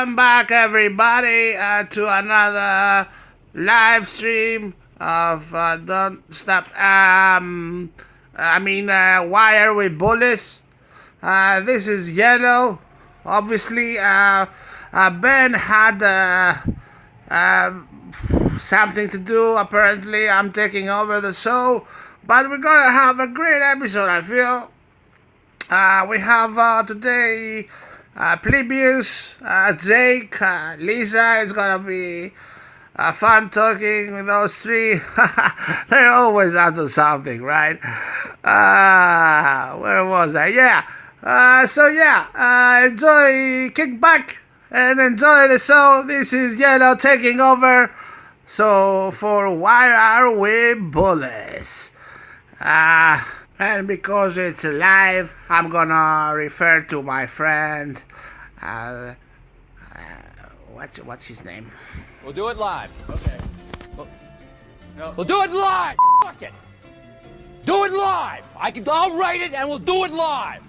Welcome back, everybody, to another live stream of Don't Stop. Why are we bullish? This is Yellow. Obviously, Ben had something to do. Apparently, I'm taking over the show, but we're gonna have a great episode, I feel. We have today Plebeius, Jake, Lisa. Is gonna be fun talking with those three. They're always up to something, right? Where was I? Yeah. Enjoy, kick back and enjoy the show. This is Yellow taking over. So for Why Are We Bullish? And because it's live, I'm gonna refer to my friend. What's his name? We'll do it live. Okay. We'll do it live. Fuck it. Do it live. I'll write it and we'll do it live.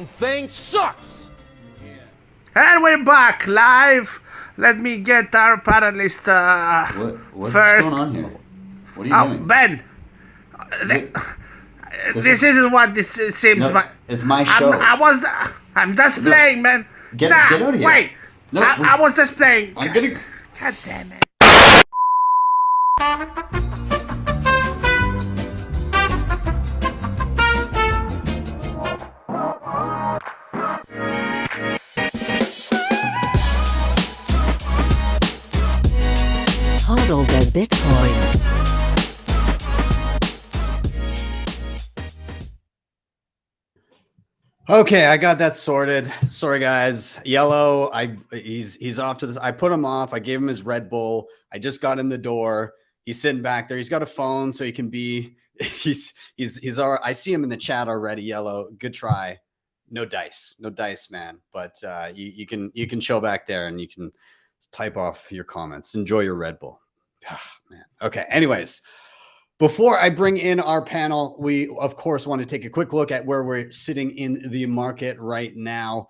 Thing sucks. And we're back live. Let me get our panelist What's first. going on here? What are you doing? Ben. This isn't what this seems. No, it's my show. I'm just playing, man. Get out of here. Wait. No, I was just playing. I'm gonna. God damn it. HODL the Bitcoin. Okay, I got that sorted. Sorry, guys. Yellow, he's off to this. I put him off. I gave him his Red Bull. I just got in the door. He's sitting back there. He's got a phone, so he can be. He's all right. I see him in the chat already. Yellow, good try. No dice, man. But you can show back there and you can type off your comments. Enjoy your Red Bull. Oh, man. Okay. Anyways. Before I bring in our panel, we, of course, want to take a quick look at where we're sitting in the market right now.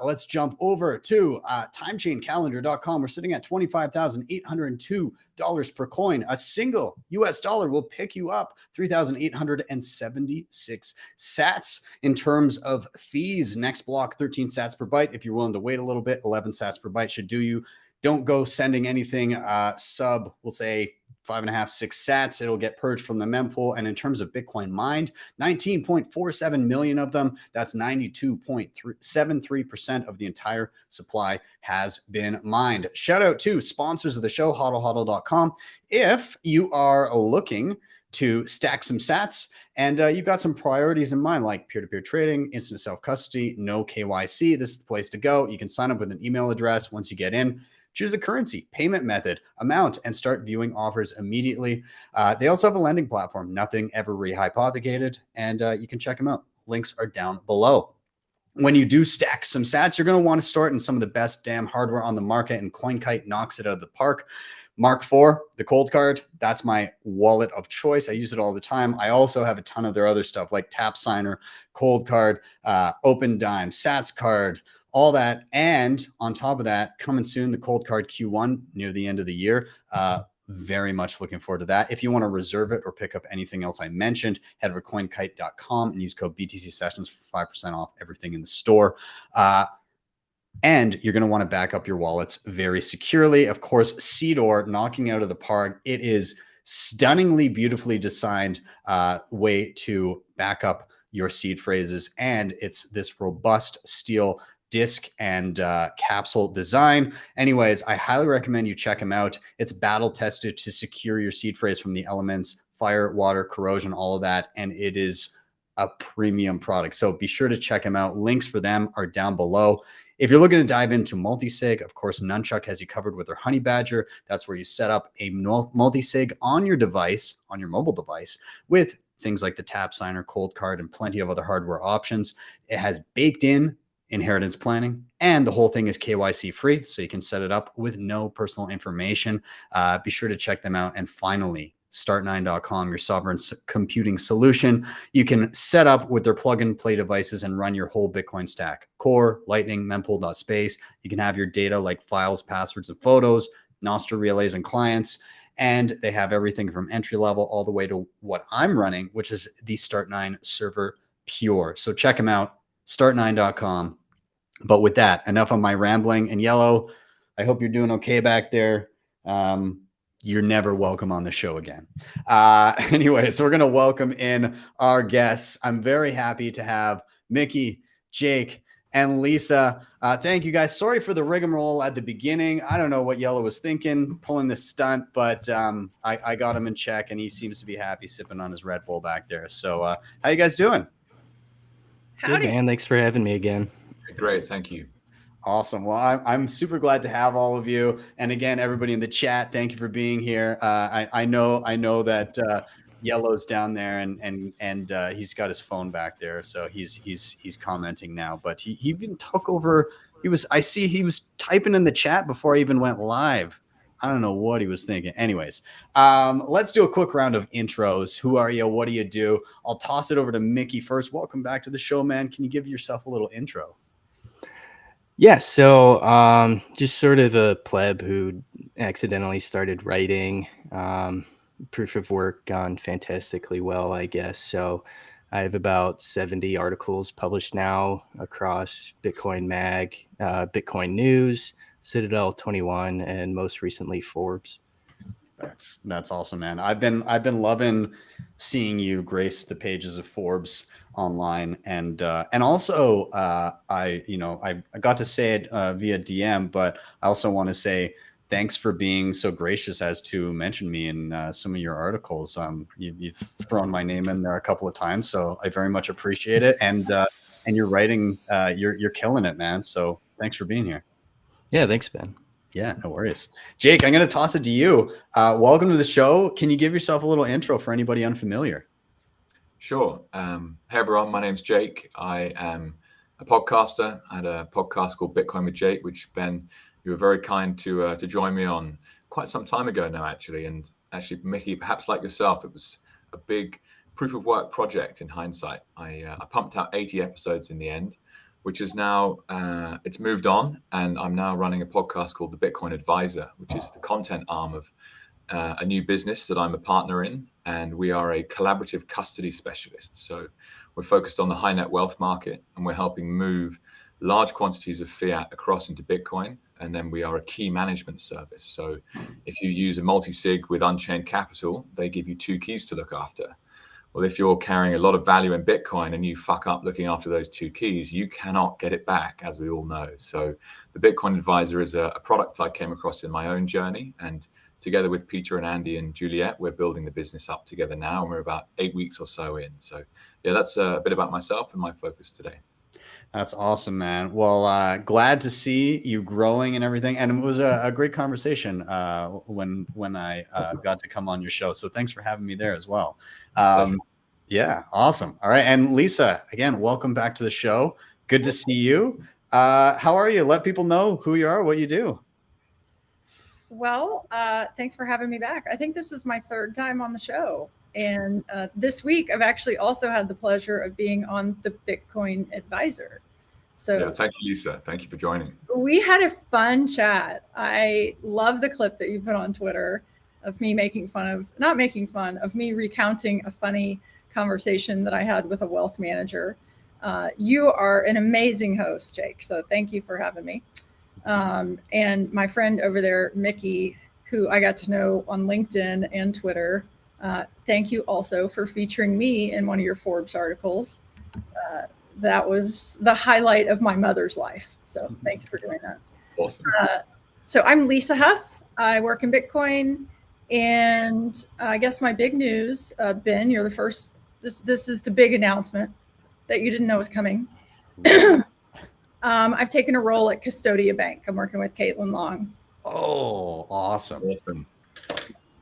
Let's jump over to timechaincalendar.com. We're sitting at $25,802 per coin. A single US dollar will pick you up 3,876 sats in terms of fees. Next block, 13 sats per byte. If you're willing to wait a little bit, 11 sats per byte should do you. Don't go sending anything sub, we'll say, 5.5, 6 sats. It'll get purged from the mempool. And in terms of Bitcoin mined, 19.47 million of them. That's 92.73% of the entire supply has been mined. Shout out to sponsors of the show, HodlHodl.com. If you are looking to stack some sats and you've got some priorities in mind, like peer-to-peer trading, instant self-custody, no KYC, this is the place to go. You can sign up with an email address once you get in. Choose a currency, payment method, amount, and start viewing offers immediately. They also have a lending platform, nothing ever rehypothecated, and you can check them out. Links are down below. When you do stack some sats, you're going to want to start in some of the best damn hardware on the market, and CoinKite knocks it out of the park. Mark IV, the cold card, that's my wallet of choice. I use it all the time. I also have a ton of their other stuff like Tap Signer, Cold Card, Open Dime, Sats Card, all that. And on top of that, coming soon, the Cold Card Q1 near the end of the year. Very much looking forward to that. If you want to reserve it or pick up anything else I mentioned, head over to coinkite.com and use code BTC Sessions for 5% off everything in the store. And you're going to want to back up your wallets very securely. Of course, Seedor knocking out of the park. It is stunningly beautifully designed way to back up your seed phrases. And it's this robust steel disc and capsule design. Anyways, I highly recommend you check them out. It's battle tested to secure your seed phrase from the elements, fire, water, corrosion, all of that. And it is a premium product. So be sure to check them out. Links for them are down below. If you're looking to dive into multisig, of course, Nunchuk has you covered with their Honey Badger. That's where you set up a multisig on your device, on your mobile device, with things like the Tap Signer, Cold Card, and plenty of other hardware options. It has baked in inheritance planning, and the whole thing is KYC free, so you can set it up with no personal information. Be sure to check them out. And finally, start9.com, your sovereign computing solution. You can set up with their plug and play devices and run your whole Bitcoin stack. Core, Lightning, mempool.space. You can have your data like files, passwords, and photos, Nostr relays and clients. And they have everything from entry level all the way to what I'm running, which is the Start9 Server Pure. So check them out, start9.com. But with that, enough of my rambling. And Yellow, I hope you're doing okay back there. You're never welcome on the show again. Anyway, so we're going to welcome in our guests. I'm very happy to have Mickey, Jake, and Lisa. Thank you guys. Sorry for the rigmarole at the beginning. I don't know what Yellow was thinking, pulling this stunt, but I got him in check, and he seems to be happy sipping on his Red Bull back there. So how you guys doing? Howdy. Good, man. Thanks for having me again. Great. Thank you. Awesome. Well, I'm super glad to have all of you. And again, everybody in the chat, thank you for being here. I know that Yellow's down there and he's got his phone back there. So he's commenting now, but he even took over. I see he was typing in the chat before I even went live. I don't know what he was thinking. Anyways, let's do a quick round of intros. Who are you? What do you do? I'll toss it over to Mickey first. Welcome back to the show, man. Can you give yourself a little intro? Yeah, so just sort of a pleb who accidentally started writing. Proof of work gone fantastically well, I guess. So I have about 70 articles published now across Bitcoin Mag, Bitcoin News, Citadel 21, and most recently Forbes. That's awesome, man. I've been loving seeing you grace the pages of Forbes online, and also I got to say it via DM, but I also want to say thanks for being so gracious as to mention me in some of your articles. You've thrown my name in there a couple of times, so I very much appreciate it. And your writing, you're killing it, man. So thanks for being here. Yeah, thanks, Ben. Yeah, no worries. Jake, I'm going to toss it to you. Welcome to the show. Can you give yourself a little intro for anybody unfamiliar? Sure. Hey, everyone. My name's Jake. I am a podcaster. I had a podcast called Bitcoin with Jake, which, Ben, you were very kind to join me on quite some time ago now, actually. And actually, Mickey, perhaps like yourself, it was a big proof of work project in hindsight. I pumped out 80 episodes in the end, which is now, it's moved on. And I'm now running a podcast called The Bitcoin Advisor, which is the content arm of a new business that I'm a partner in. And we are a collaborative custody specialist. So we're focused on the high net wealth market, and we're helping move large quantities of fiat across into Bitcoin. And then we are a key management service. So if you use a multi-sig with Unchained Capital, they give you 2 keys to look after. Well, if you're carrying a lot of value in Bitcoin and you fuck up looking after those 2 keys, you cannot get it back, as we all know. So the Bitcoin Advisor is a product I came across in my own journey. And together with Peter and Andy and Juliet, we're building the business up together now. And we're about 8 weeks or so in. So yeah, that's a bit about myself and my focus today. That's awesome, man. Well, glad to see you growing and everything. And it was a great conversation when I got to come on your show. So thanks for having me there as well. Yeah, awesome. All right. And Lisa, again, welcome back to the show. Good to see you. How are you? Let people know who you are, what you do. Well, thanks for having me back. I think this is my 3rd time on the show. And this week, I've actually also had the pleasure of being on the Bitcoin Advisor. So yeah, thank you, Lisa. Thank you for joining. We had a fun chat. I love the clip that you put on Twitter of me of me recounting a funny conversation that I had with a wealth manager. You are an amazing host, Jake. So thank you for having me. And my friend over there, Mickey, who I got to know on LinkedIn and Twitter. Thank you also for featuring me in one of your Forbes articles. That was the highlight of my mother's life. So thank you for doing that. Awesome. So I'm Lisa Hough. I work in Bitcoin. And I guess my big news, Ben, you're the first. This is the big announcement that you didn't know was coming. I've taken a role at Custodia Bank. I'm working with Caitlin Long. Oh, awesome.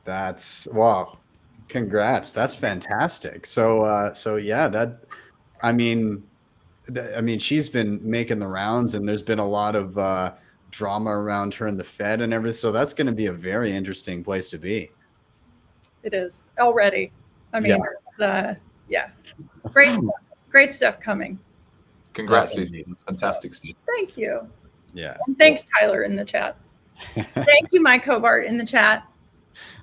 That's, wow. Congrats. That's fantastic. So yeah, I mean, she's been making the rounds, and there's been a lot of drama around her in the Fed and everything. So that's going to be a very interesting place to be. It is already. I mean, yeah, great stuff. Great stuff coming. Congrats, Lucy. Fantastic stuff. Thank you. Yeah. And thanks, Tyler, in the chat. Thank you, Mike Hobart, in the chat.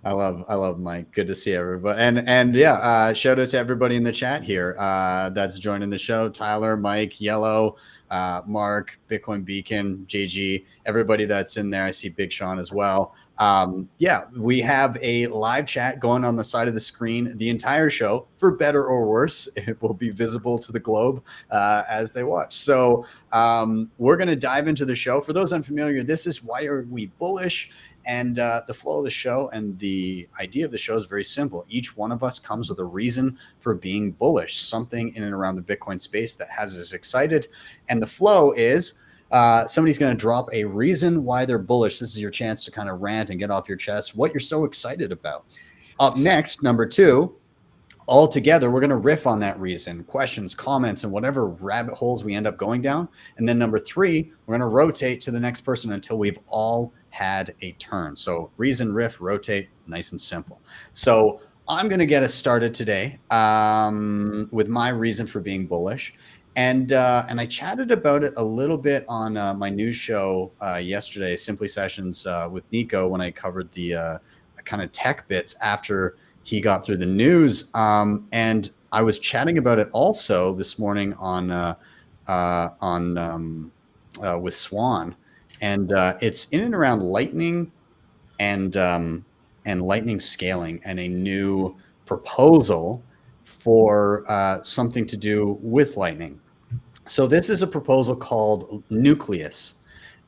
I love Mike. Good to see everybody. And yeah, shout out to everybody in the chat here that's joining the show. Tyler, Mike, Yellow, Mark, Bitcoin Beacon, JG, everybody that's in there. I see Big Sean as well. Yeah, we have a live chat going on the side of the screen the entire show, for better or worse. It will be visible to the globe as they watch. So we're going to dive into the show. For those unfamiliar, this is Why Are We Bullish? And the flow of the show and the idea of the show is very simple. Each one of us comes with a reason for being bullish, something in and around the Bitcoin space that has us excited. And the flow is somebody's going to drop a reason why they're bullish. This is your chance to kind of rant and get off your chest what you're so excited about. Up next, number 2, all together, we're going to riff on that reason, questions, comments, and whatever rabbit holes we end up going down. And then number 3, we're going to rotate to the next person until we've all had a turn. So reason, riff, rotate, nice and simple. So I'm going to get us started today with my reason for being bullish. And I chatted about it a little bit on my news show yesterday, Simply Sessions with Nico, when I covered the kind of tech bits after he got through the news. And I was chatting about it also this morning on with Swan. And it's in and around Lightning and Lightning scaling, and a new proposal for something to do with Lightning. So this is a proposal called Nucleus,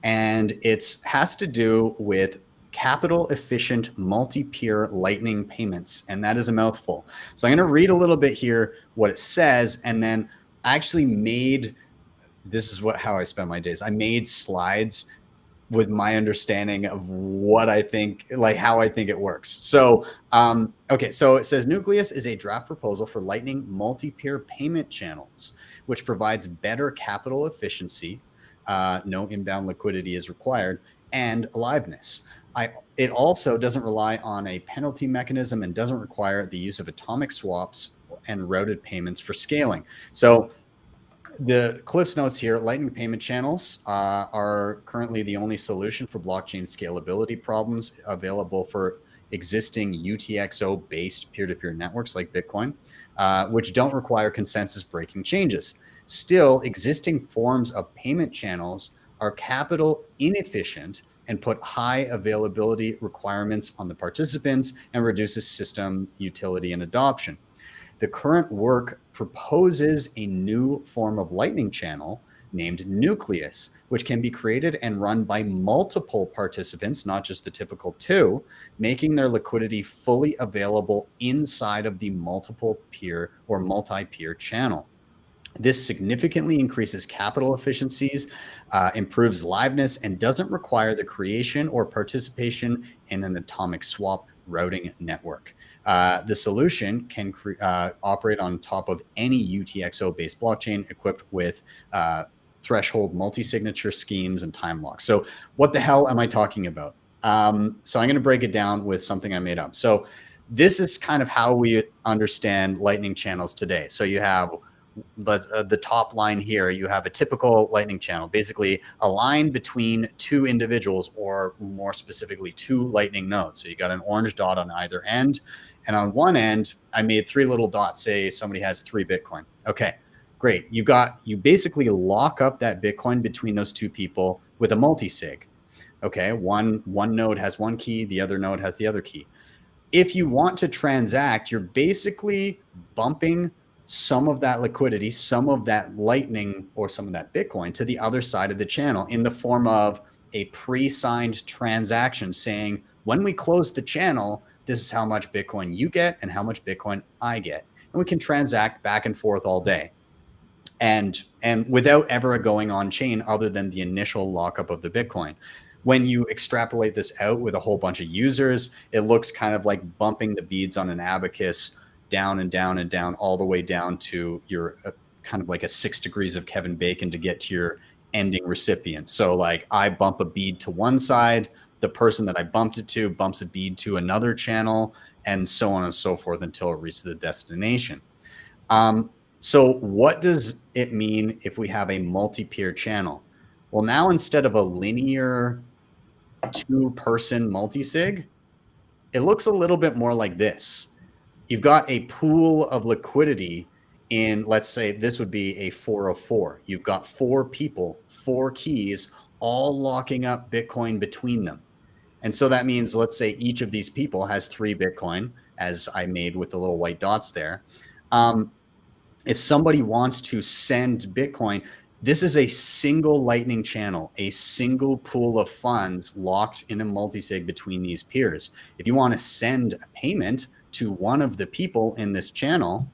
and it has to do with capital efficient multi-peer Lightning payments, and that is a mouthful. So I'm going to read a little bit here what it says, and then I actually made, this is how I spend my days. I made slides with my understanding of what I think, like how I think it works. So, okay, so it says Nucleus is a draft proposal for Lightning multi-peer payment channels, which provides better capital efficiency, no inbound liquidity is required, and aliveness. It also doesn't rely on a penalty mechanism and doesn't require the use of atomic swaps and routed payments for scaling. So the Cliff's notes here, Lightning payment channels are currently the only solution for blockchain scalability problems available for existing UTXO-based peer-to-peer networks like Bitcoin, which don't require consensus-breaking changes. Still, existing forms of payment channels are capital inefficient and put high availability requirements on the participants and reduces system utility and adoption. The current work proposes a new form of Lightning channel named Nucleus, which can be created and run by multiple participants, not just the typical 2, making their liquidity fully available inside of the multiple peer or multi-peer channel. This significantly increases capital efficiencies, improves liveness, and doesn't require the creation or participation in an atomic swap routing network. The solution can operate on top of any UTXO-based blockchain equipped with threshold multi-signature schemes and time locks. So what the hell am I talking about? So I'm going to break it down with something I made up. So this is kind of how we understand Lightning channels today. So you have the top line here, you have a typical Lightning channel, basically a line between 2 individuals, or more specifically 2 Lightning nodes. So you got an orange dot on either end. And on one end, I made 3 little dots, say somebody has 3 Bitcoin. Okay, great. You basically lock up that Bitcoin between those 2 people with a multi-sig. Okay, one node has 1 key, the other node has the other key. If you want to transact, you're basically bumping some of that liquidity, some of that Lightning or some of that Bitcoin to the other side of the channel in the form of a pre-signed transaction saying, when we close the channel, this is how much Bitcoin you get and how much Bitcoin I get. And we can transact back and forth all day. And without ever going on chain other than the initial lockup of the Bitcoin. When you extrapolate this out with a whole bunch of users, it looks kind of like bumping the beads on an abacus down and down and down, all the way down to your kind of like a 6 degrees of Kevin Bacon to get to your ending recipient. So like I bump a bead to one side, the person that I bumped it to bumps a bead to another channel, and so on and so forth until it reaches the destination. So what does it mean if we have a multi-peer channel? Well, now instead of a linear 2-person multisig, it looks a little bit more like this. You've got a pool of liquidity in, let's say this would be a 404. You've got 4 people, 4 keys, all locking up Bitcoin between them. And so that means, let's say each of these people has 3 Bitcoin, as I made with the little white dots there. If somebody wants to send Bitcoin, this is a single Lightning channel, a single pool of funds locked in a multisig between these peers. If you want to send a payment to one of the people in this channel,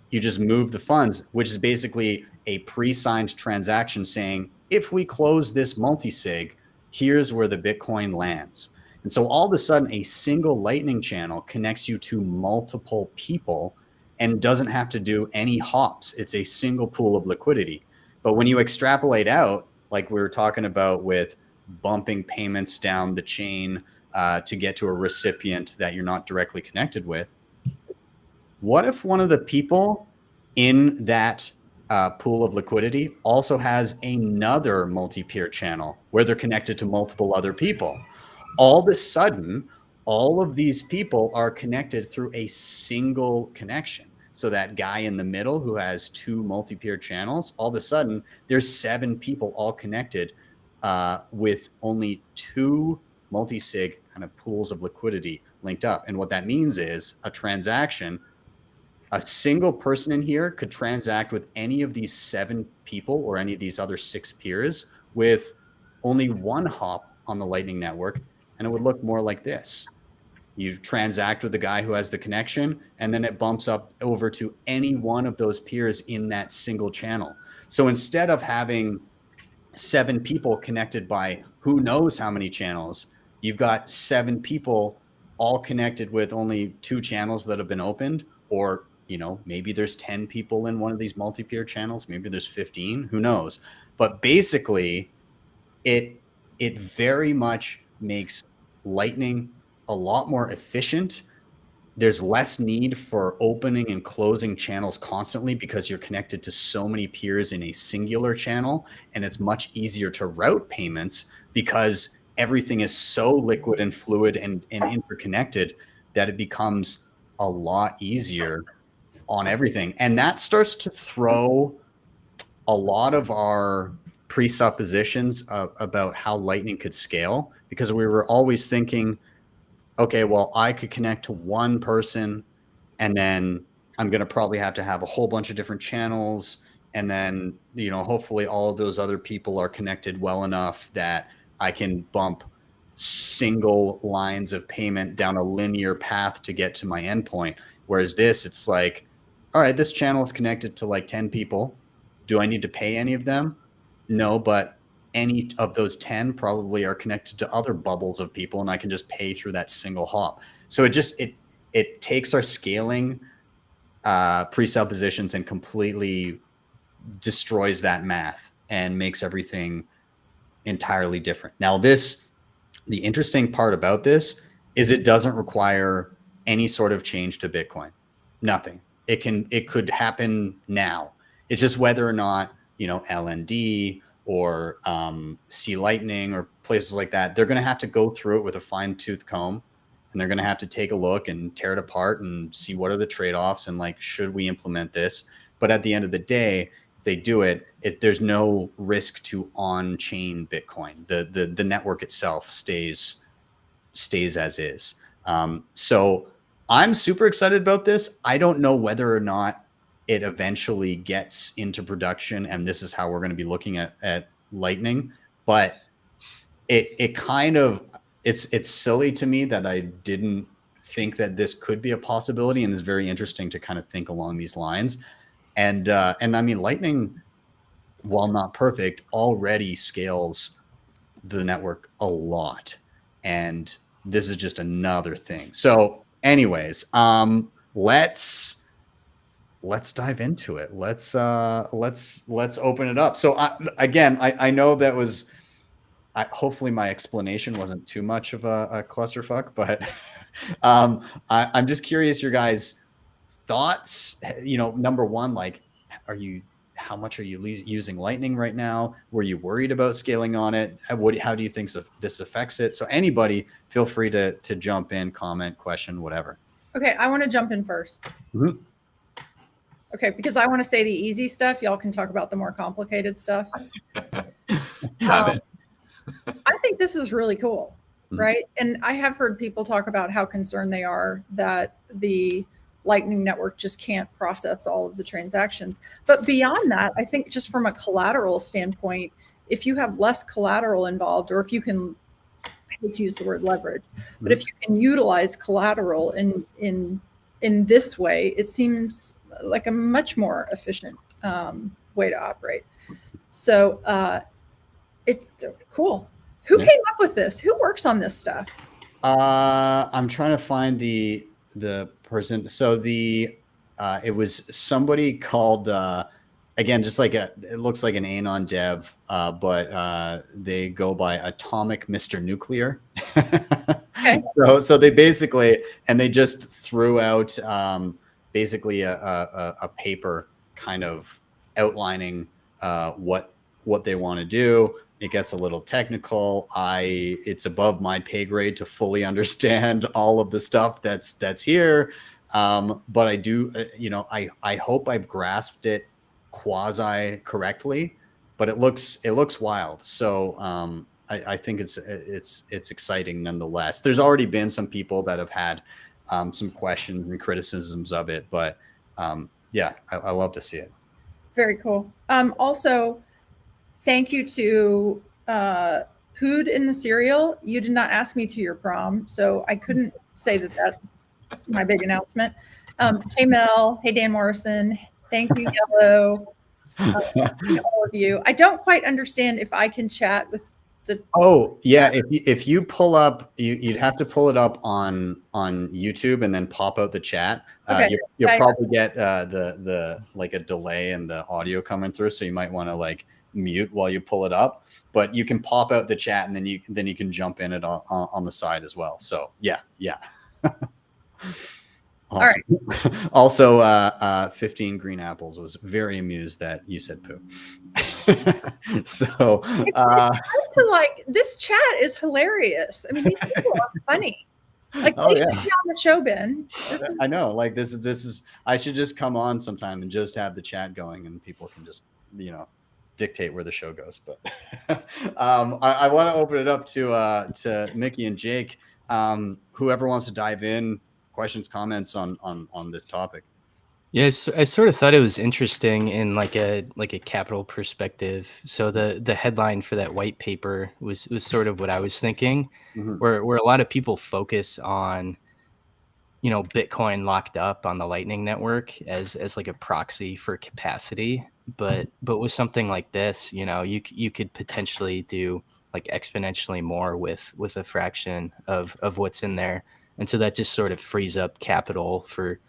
you just move the funds, which is basically a pre-signed transaction saying, if we close this multisig, here's where the Bitcoin lands. And so all of a sudden, a single Lightning channel connects you to multiple people and doesn't have to do any hops. It's a single pool of liquidity. But when you extrapolate out, like we were talking about with bumping payments down the chain to get to a recipient that you're not directly connected with, what if one of the people in that pool of liquidity also has another multi-peer channel where they're connected to multiple other people? All of a sudden, all of these people are connected through a single connection. So that guy in the middle who has 2 multi-peer channels, all of a sudden there's 7 people all connected with only 2 multi-sig kind of pools of liquidity linked up. And what that means is a transaction, a single person in here could transact with any of these 7 people or any of these other 6 peers with only 1 hop on the Lightning Network, and it would look more like this. You transact with the guy who has the connection, and then it bumps up over to any one of those peers in that single channel. So instead of having 7 people connected by who knows how many channels, you've got 7 people all connected with only 2 channels that have been opened, or maybe there's 10 people in one of these multi-peer channels, maybe there's 15, who knows. But basically, it very much makes Lightning a lot more efficient. There's less need for opening and closing channels constantly because you're connected to so many peers in a singular channel, and it's much easier to route payments because everything is so liquid and fluid and interconnected that it becomes a lot easier on everything. And that starts to throw a lot of our presuppositions about how Lightning could scale, because we were always thinking, okay, well, I could connect to one person, and then I'm going to probably have to have a whole bunch of different channels. And then, hopefully all of those other people are connected well enough that I can bump single lines of payment down a linear path to get to my endpoint. Whereas this, it's like, all right, this channel is connected to like 10 people. Do I need to pay any of them? No, but any of those 10 probably are connected to other bubbles of people, and I can just pay through that single hop. So it takes our scaling presuppositions and completely destroys that math and makes everything entirely different. Now, the interesting part about this is it doesn't require any sort of change to Bitcoin. Nothing. It could happen now. It's just whether or not, LND or C Lightning or places like that, they're going to have to go through it with a fine-tooth comb, and they're going to have to take a look and tear it apart and see what are the trade-offs and like, should we implement this? But at the end of the day, if they do it, there's no risk to on-chain Bitcoin. The network itself stays as is. So I'm super excited about this. I don't know whether or not it eventually gets into production, and this is how we're going to be looking at Lightning. But it kind of, it's silly to me that I didn't think that this could be a possibility, and it's very interesting to kind of think along these lines. And I mean, Lightning, while not perfect, already scales the network a lot, and this is just another thing. So anyways, let's dive into it. Let's open it up. So I know that was hopefully my explanation wasn't too much of a clusterfuck, but I'm just curious your guys' thoughts. Number one, like, how much are you using Lightning right now? Were you worried about scaling on it? How do you think this affects it? So anybody, feel free to jump in, comment, question, whatever. Okay, I want to jump in first. Mm-hmm. Okay, because I want to say the easy stuff. Y'all can talk about the more complicated stuff. I think this is really cool, right? And I have heard people talk about how concerned they are that the Lightning Network just can't process all of the transactions. But beyond that, I think just from a collateral standpoint, if you have less collateral involved, or if you can, I hate to use the word leverage, but if you can utilize collateral in this way, it seems like a much more efficient way to operate. So it's cool. Who came up with this? Who works on this stuff? I'm trying to find the person. So it was somebody called again, just like it looks like an Anon dev, but they go by Atomic Mr. Nuclear. Okay. So they basically, and they just threw out basically a paper kind of outlining what they want to do. It gets a little technical. It's above my pay grade to fully understand all of the stuff that's here. But I do, I hope I've grasped it quasi correctly, but it looks wild. So I think it's exciting nonetheless. There's already been some people that have had some questions and criticisms of it, but yeah, I love to see it. Very cool. Also, thank you to Hood in the Serial. You did not ask me to your prom, so I couldn't say that that's my big announcement. Hey, Mel. Hey, Dan Morrison. Thank you, Yellow. All of you. I don't quite understand if I can chat with the... Oh, yeah. If you pull up, you'd have to pull it up on YouTube and then pop out the chat. Okay. You'll probably get the like a delay in the audio coming through, so you might want to like mute while you pull it up, but you can pop out the chat and then you can jump in it on the side as well. So yeah. Awesome. All right. Also, 15 green apples was very amused that you said poo. So it's hard to like, this chat is hilarious. I mean, these people are funny. Like, oh, yeah. Be on the show, Ben. I know, like this is I should just come on sometime and just have the chat going and people can just dictate where the show goes. But I want to open it up to Mickey and Jake. Whoever wants to dive in, questions, comments on this topic. Yes, I sort of thought it was interesting in like a capital perspective. So the headline for that white paper was sort of what I was thinking, where a lot of people focus on Bitcoin locked up on the Lightning Network as like a proxy for capacity. But with something like this, you could potentially do like exponentially more with a fraction of what's in there. And so that just sort of frees up capital for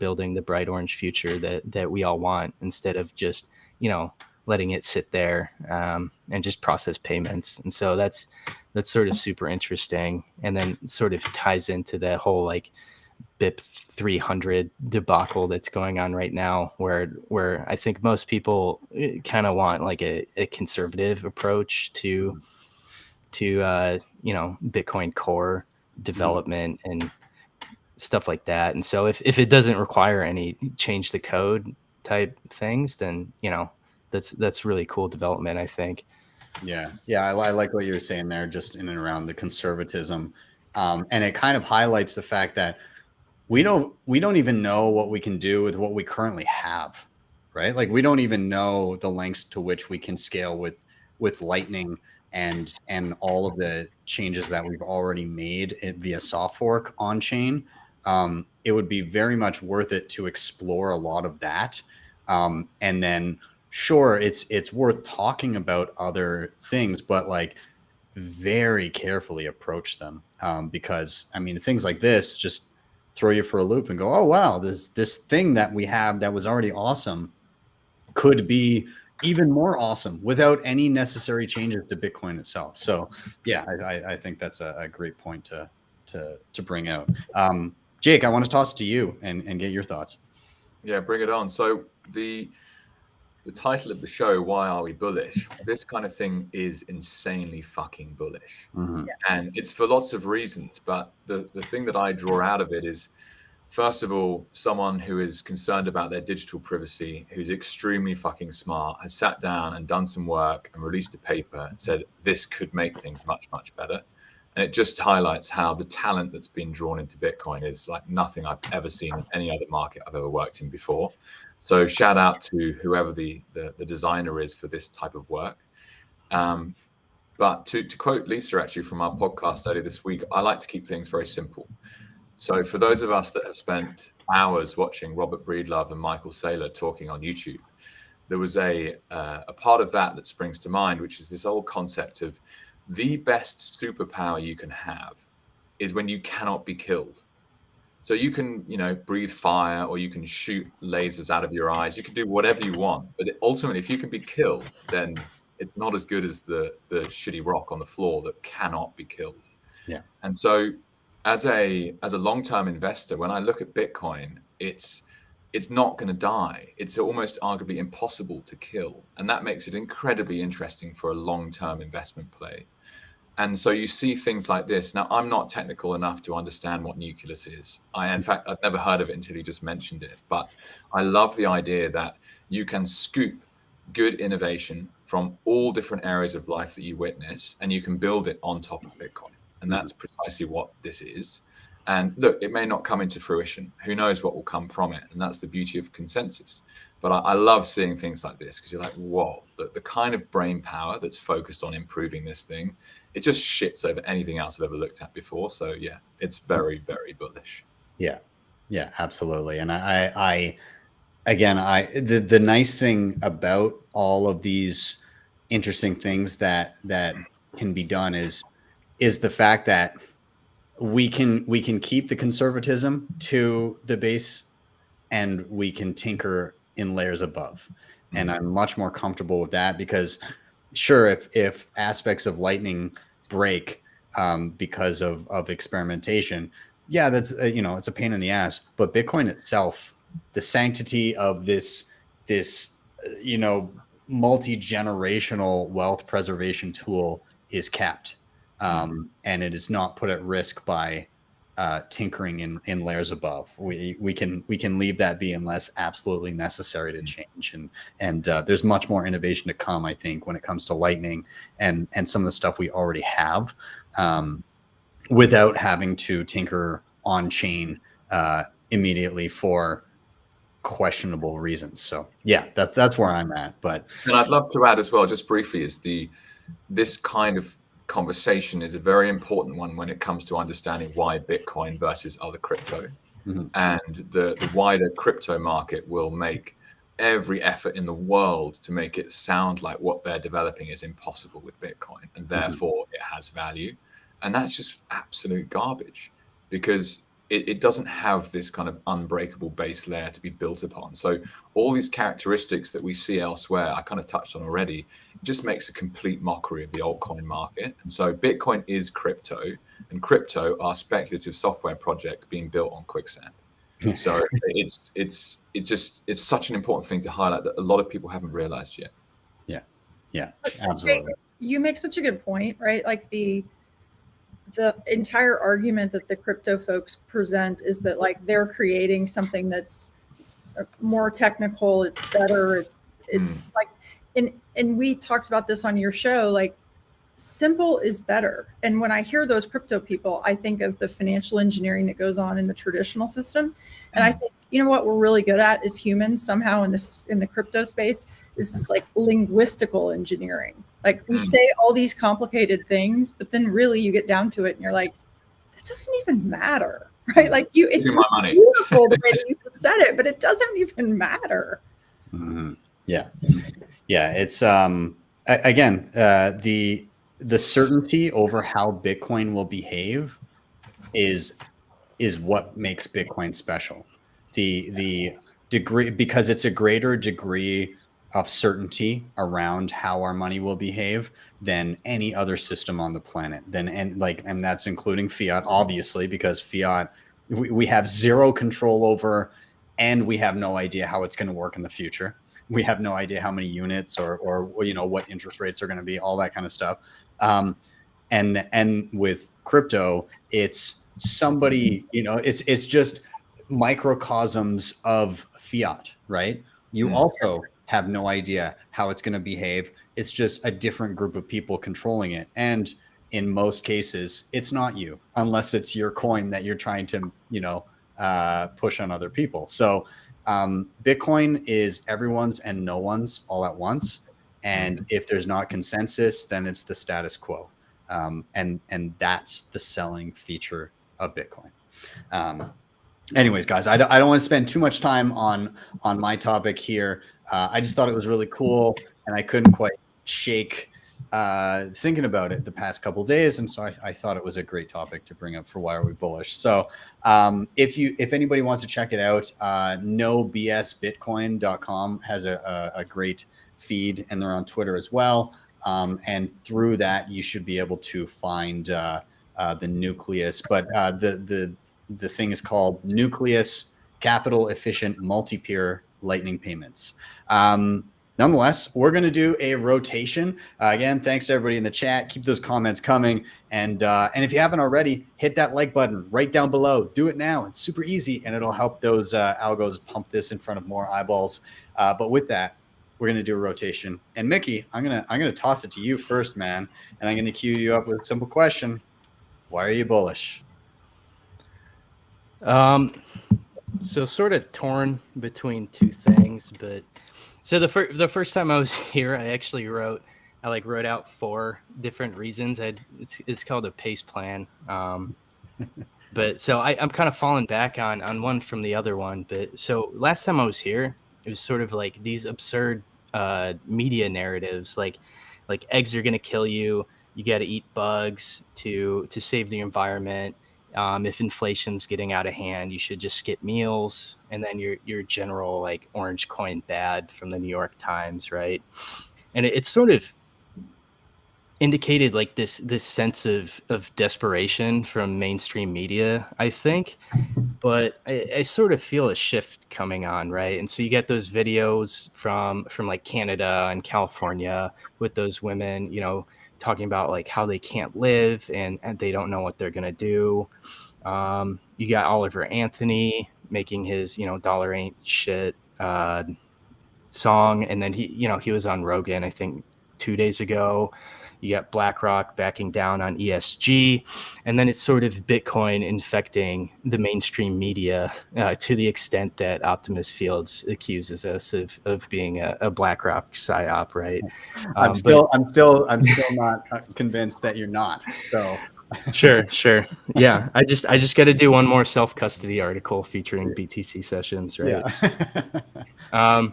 building the bright orange future that we all want, instead of just, letting it sit there and just process payments. And so that's sort of super interesting. And then sort of ties into the whole like BIP 300 debacle that's going on right now, where I think most people kind of want like a conservative approach to Bitcoin core development and stuff like that. And so if it doesn't require any change the code type things, then that's really cool development, I think. Yeah, I like what you were saying there, just in and around the conservatism, and it kind of highlights the fact that we don't even know what we can do with what we currently have, right? Like we don't even know the lengths to which we can scale with Lightning and all of the changes that we've already made via soft fork on chain. It would be very much worth it to explore a lot of that, and then sure, it's worth talking about other things, but like very carefully approach them, because I mean things like this just throw you for a loop and go, oh wow, this thing that we have that was already awesome could be even more awesome without any necessary changes to Bitcoin itself. So yeah, I think that's a great point to bring out. Jake, I want to toss it to you and get your thoughts. Yeah, bring it on. So the title of the show, Why Are We Bullish? This kind of thing is insanely fucking bullish. And it's for lots of reasons. But the thing that I draw out of it is, first of all, someone who is concerned about their digital privacy, who's extremely fucking smart, has sat down and done some work and released a paper and said, this could make things much, much better. And it just highlights how the talent that's been drawn into Bitcoin is like nothing I've ever seen in any other market I've ever worked in before. So shout out to whoever the designer is for this type of work. But to quote Lisa, actually, from our podcast earlier this week, I like to keep things very simple. So for those of us that have spent hours watching Robert Breedlove and Michael Saylor talking on YouTube, there was a part of that springs to mind, which is this old concept of the best superpower you can have is when you cannot be killed. So you can, breathe fire, or you can shoot lasers out of your eyes. You can do whatever you want. But ultimately, if you can be killed, then it's not as good as the shitty rock on the floor that cannot be killed. Yeah. And so as a long-term investor, when I look at Bitcoin, it's not going to die. It's almost arguably impossible to kill. And that makes it incredibly interesting for a long-term investment play. And so you see things like this. Now, I'm not technical enough to understand what Nucleus is. In fact, I've never heard of it until you just mentioned it. But I love the idea that you can scoop good innovation from all different areas of life that you witness, and you can build it on top of Bitcoin. And that's precisely what this is. And look, it may not come into fruition. Who knows what will come from it? And that's the beauty of consensus. But I love seeing things like this, because you're like, whoa, the kind of brain power that's focused on improving this thing, it just shits over anything else I've ever looked at before. So yeah, it's very, very bullish. Yeah, absolutely. And the nice thing about all of these interesting things that can be done is the fact that we can keep the conservatism to the base, and we can tinker in layers above. And I'm much more comfortable with that, because sure, if aspects of Lightning break because of experimentation, yeah, that's it's a pain in the ass. But Bitcoin itself, the sanctity of this multi-generational wealth preservation tool is capped, and it is not put at risk by tinkering in layers above. We can leave that be unless absolutely necessary to change. And there's much more innovation to come, I think, when it comes to Lightning and some of the stuff we already have, without having to tinker on chain immediately for questionable reasons. So yeah, that's where I'm at. But and I'd love to add as well, just briefly, is this kind of conversation is a very important one when it comes to understanding why Bitcoin versus other crypto. And the wider crypto market will make every effort in the world to make it sound like what they're developing is impossible with Bitcoin, and therefore it has value. And that's just absolute garbage, because it doesn't have this kind of unbreakable base layer to be built upon. So all these characteristics that we see elsewhere, I kind of touched on already, it just makes a complete mockery of the altcoin market. And so Bitcoin is crypto, and crypto are speculative software projects being built on quicksand. So it's such an important thing to highlight that a lot of people haven't realized yet. Yeah, absolutely. You make such a good point, right? Like the entire argument that the crypto folks present is that like they're creating something that's more technical, it's better, it's like, and we talked about this on your show, like simple is better. And when I hear those crypto people, I think of the financial engineering that goes on in the traditional system. And I think, you know what we're really good at as humans somehow in the crypto space is this like linguistical engineering. Like we say all these complicated things, but then really you get down to it and you're like, that doesn't even matter, right? Like it's really beautiful the way that you said it, but it doesn't even matter. Yeah. It's again, the certainty over how Bitcoin will behave is what makes Bitcoin special. The degree, because it's a greater degree of certainty around how our money will behave than any other system on the planet. And that's including fiat, obviously, because fiat we have zero control over, and we have no idea how it's going to work in the future. We have no idea how many units or what interest rates are going to be, all that kind of stuff. And with crypto, it's somebody, it's just microcosms of fiat, right? You also have no idea how it's going to behave. It's just a different group of people controlling it. And in most cases, it's not you, unless it's your coin that you're trying to, push on other people. So Bitcoin is everyone's and no one's all at once. And if there's not consensus, then it's the status quo. And that's the selling feature of Bitcoin. Anyways, guys, I don't want to spend too much time on my topic here. I just thought it was really cool, and I couldn't quite shake thinking about it the past couple of days, and so I thought it was a great topic to bring up for Why Are We Bullish. So if anybody wants to check it out, nobsbitcoin.com has a great feed, and they're on Twitter as well. And through that, you should be able to find the Nucleus. But the thing is called Nucleus Capital Efficient Multi-Peer Lightning Payments. Nonetheless, we're going to do a rotation. Again, thanks to everybody in the chat. Keep those comments coming. And if you haven't already, hit that like button right down below. Do it now. It's super easy, and it'll help those algos pump this in front of more eyeballs. But with that, we're going to do a rotation. And Mickey, I'm gonna toss it to you first, man. And I'm going to cue you up with a simple question. Why are you bullish? So sort of torn between two things, but so the first time I was here, I actually wrote out 4 different reasons. It's called a pace plan. But so I'm kind of falling back on one from the other one. But so last time I was here, it was sort of like these absurd media narratives, like eggs are going to kill you. You got to eat bugs to save the environment. If inflation's getting out of hand, you should just skip meals. And then your general like orange coin bad from the New York Times, right? And it sort of indicated like this sense of desperation from mainstream media, I think. But I sort of feel a shift coming on, right? And so you get those videos from like Canada and California with those women, talking about like how they can't live and they don't know what they're going to do. You got Oliver Anthony making his, dollar ain't shit song. And then he was on Rogan, I think 2 days ago. You got BlackRock backing down on ESG. And then it's sort of Bitcoin infecting the mainstream media to the extent that Optimus Fields accuses us of being a BlackRock psyop, right? I'm still not convinced that you're not. So Sure. Yeah. I just got to do one more self-custody article featuring BTC sessions, right? Yeah.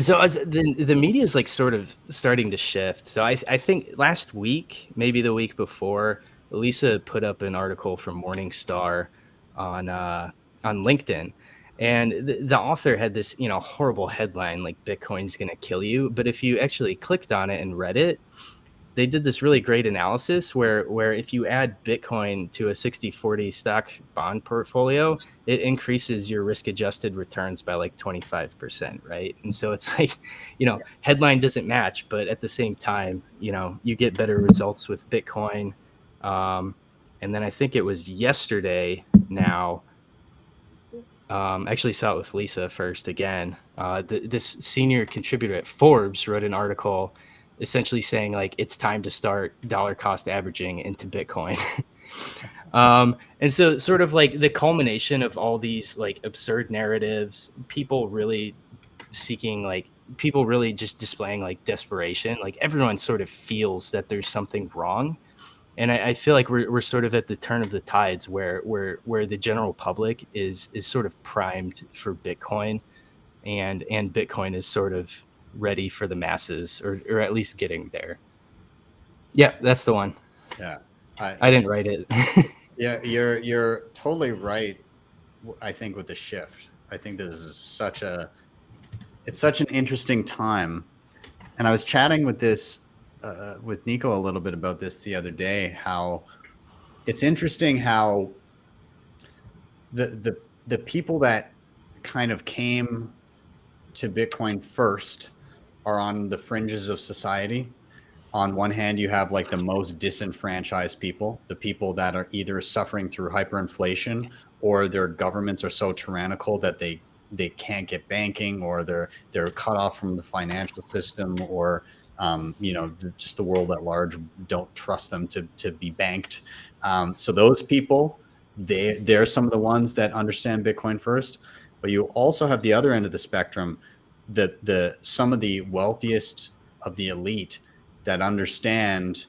So as the media is like sort of starting to shift. So I think last week, maybe the week before, Lisa put up an article from Morningstar on LinkedIn, and the author had this horrible headline like Bitcoin's gonna kill you. But if you actually clicked on it and read it, they did this really great analysis where if you add Bitcoin to a 60-40 stock bond portfolio, it increases your risk-adjusted returns by like 25%, right? And so it's like, headline doesn't match, but at the same time, you get better results with Bitcoin. And then I think it was yesterday now, actually saw it with Lisa first again. This senior contributor at Forbes wrote an article essentially saying like it's time to start dollar cost averaging into Bitcoin. And so sort of like the culmination of all these like absurd narratives, people really just displaying like desperation, like everyone sort of feels that there's something wrong. And I feel like we're sort of at the turn of the tides where the general public is sort of primed for Bitcoin, and Bitcoin is sort of ready for the masses, or at least getting there. Yeah, that's the one. Yeah, I didn't write it. Yeah, you're totally right. I think with the shift, I think this is such an interesting time And I was chatting with with Nico a little bit about this the other day, how it's interesting how the people that kind of came to Bitcoin first are on the fringes of society. On one hand, you have like the most disenfranchised people, the people that are either suffering through hyperinflation or their governments are so tyrannical that they can't get banking, or they're cut off from the financial system, or just the world at large don't trust them to be banked. So those people, they're some of the ones that understand Bitcoin first. But you also have the other end of the spectrum, some of the wealthiest of the elite that understand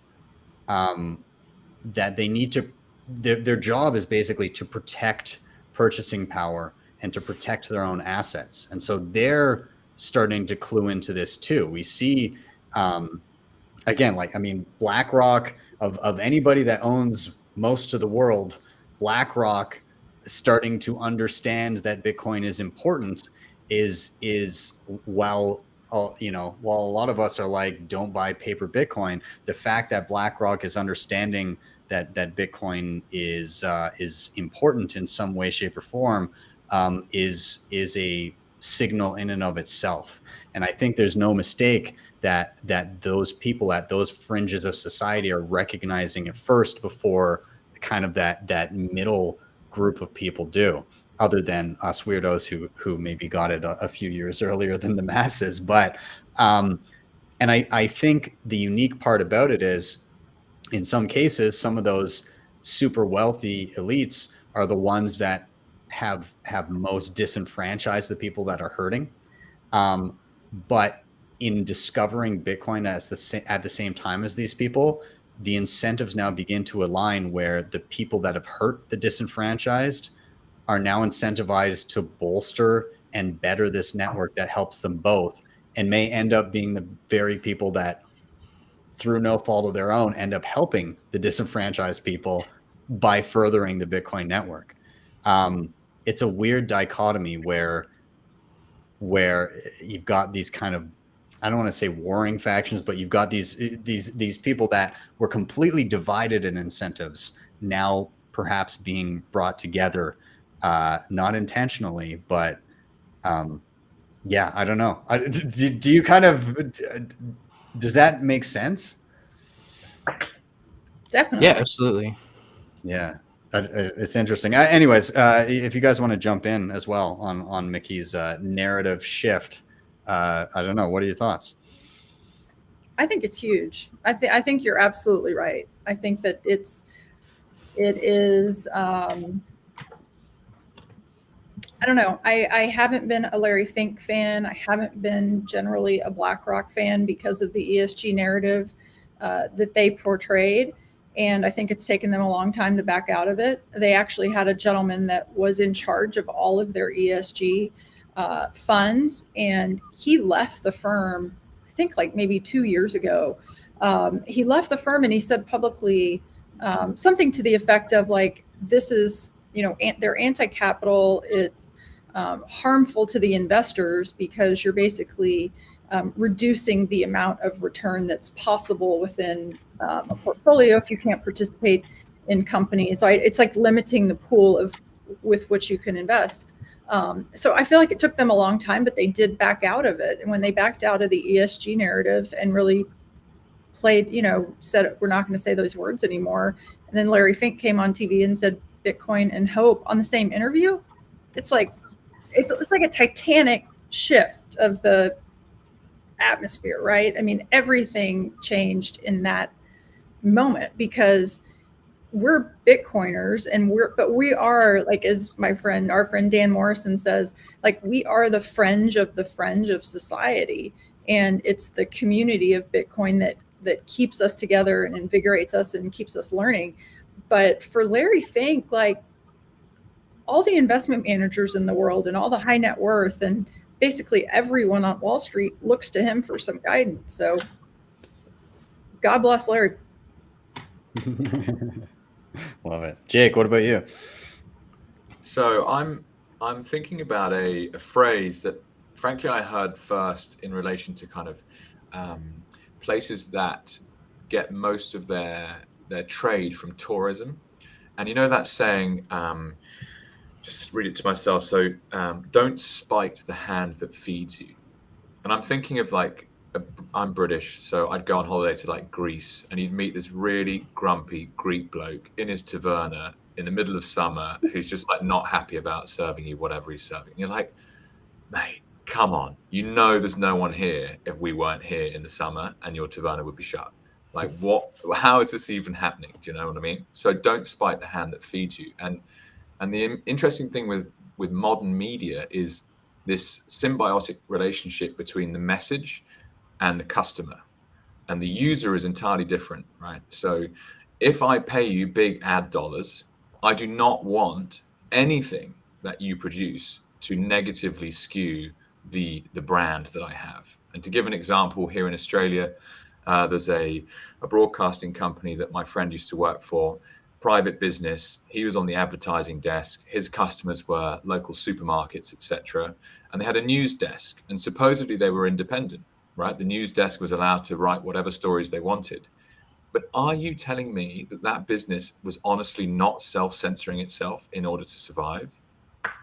that they need to, their job is basically to protect purchasing power and to protect their own assets. And so they're starting to clue into this too. We see, again, BlackRock, of anybody that owns most of the world, BlackRock starting to understand that Bitcoin is important is while a lot of us are like, don't buy paper Bitcoin, the fact that BlackRock is understanding that Bitcoin is important in some way, shape, or form is a signal in and of itself. And I think there's no mistake that those people at those fringes of society are recognizing it first before kind of that middle group of people do, other than us weirdos who maybe got it a few years earlier than the masses. But and I think the unique part about it is, in some cases, some of those super wealthy elites are the ones that have most disenfranchised the people that are hurting. But in discovering Bitcoin at the same time as these people, the incentives now begin to align, where the people that have hurt the disenfranchised are now incentivized to bolster and better this network that helps them both, and may end up being the very people that, through no fault of their own, end up helping the disenfranchised people by furthering the Bitcoin network. It's a weird dichotomy where you've got these kind of, I don't want to say warring factions, but you've got these people that were completely divided in incentives now perhaps being brought together, not intentionally, but yeah, I don't know. Do you kind of, does that make sense? Definitely. Yeah, absolutely. Yeah, it's interesting. Anyways, if you guys want to jump in as well on Mickey's narrative shift, I don't know. What are your thoughts? I think it's huge. I think you're absolutely right. I think that it is. I don't know. I haven't been a Larry Fink fan. I haven't been generally a BlackRock fan because of the ESG narrative that they portrayed. And I think it's taken them a long time to back out of it. They actually had a gentleman that was in charge of all of their ESG funds, and he left the firm, I think like maybe 2 years ago. He left the firm and he said publicly something to the effect of like, this is, they're anti-capital. It's harmful to the investors because you're basically reducing the amount of return that's possible within a portfolio if you can't participate in companies. It's like limiting the pool with which you can invest. So I feel like it took them a long time, but they did back out of it. And when they backed out of the ESG narrative and really played, said, we're not going to say those words anymore. And then Larry Fink came on TV and said Bitcoin and hope on the same interview. It's like a titanic shift of the atmosphere, right? I mean, everything changed in that moment because we're Bitcoiners but we are, like, as our friend Dan Morrison says, like, we are the fringe of society. And it's the community of Bitcoin that keeps us together and invigorates us and keeps us learning. But for Larry Fink, like, all the investment managers in the world and all the high net worth and basically everyone on Wall Street looks to him for some guidance. So God bless Larry. Love it. Jake, what about you? So I'm thinking about a phrase that, frankly, I heard first in relation to kind of places that get most of their trade from tourism. And you know that saying, just read it to myself. So don't spite the hand that feeds you. And I'm thinking of like, I'm British, so I'd go on holiday to like Greece, and you'd meet this really grumpy Greek bloke in his taverna in the middle of summer who's just like not happy about serving you whatever he's serving. And you're like, mate, come on. You know there's no one here if we weren't here in the summer and your taverna would be shut. Like what? How is this even happening? Do you know what I mean? So don't spite the hand that feeds you. And the interesting thing with modern media is this symbiotic relationship between the message and the customer, and the user is entirely different, right? So if I pay you big ad dollars, I do not want anything that you produce to negatively skew the brand that I have. And to give an example, here in Australia, there's a broadcasting company that my friend used to work for, private business. He was on the advertising desk. His customers were local supermarkets, etc. And they had a news desk, and supposedly they were independent, right? The news desk was allowed to write whatever stories they wanted. But are you telling me that that business was honestly not self-censoring itself in order to survive?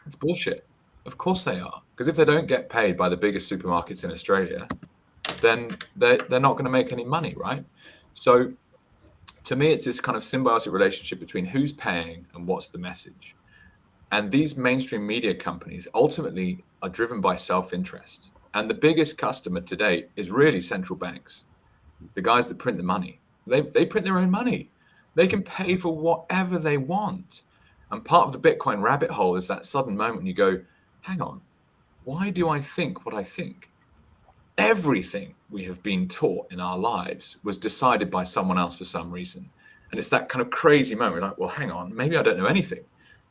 It's bullshit. Of course they are. Because if they don't get paid by the biggest supermarkets in Australia, then they're not going to make any money, right? So to me, it's this kind of symbiotic relationship between who's paying and what's the message. And these mainstream media companies ultimately are driven by self-interest. And the biggest customer to date is really central banks, the guys that print the money. They print their own money. They can pay for whatever they want. And part of the Bitcoin rabbit hole is that sudden moment you go, hang on, why do I think what I think? Everything we have been taught in our lives was decided by someone else for some reason. And it's that kind of crazy moment, like, well, hang on, maybe I don't know anything.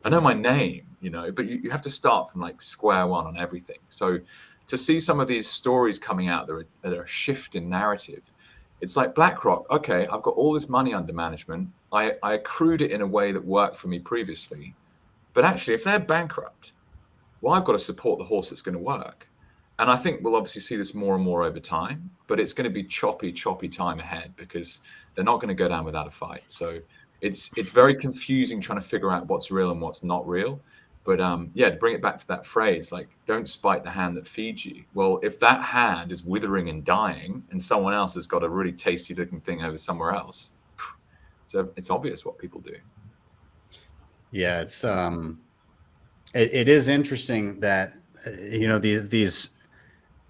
I know my name, but you have to start from like square one on everything. So to see some of these stories coming out that are a shift in narrative, it's like BlackRock. Okay, I've got all this money under management. I accrued it in a way that worked for me previously. But actually, if they're bankrupt, well, I've got to support the horse that's going to work. And I think we'll obviously see this more and more over time, but it's going to be choppy time ahead because they're not going to go down without a fight. So it's very confusing trying to figure out what's real and what's not real. But to bring it back to that phrase, like, don't spite the hand that feeds you. Well, if that hand is withering and dying and someone else has got a really tasty looking thing over somewhere else, so it's obvious what people do. Yeah, it's it is interesting that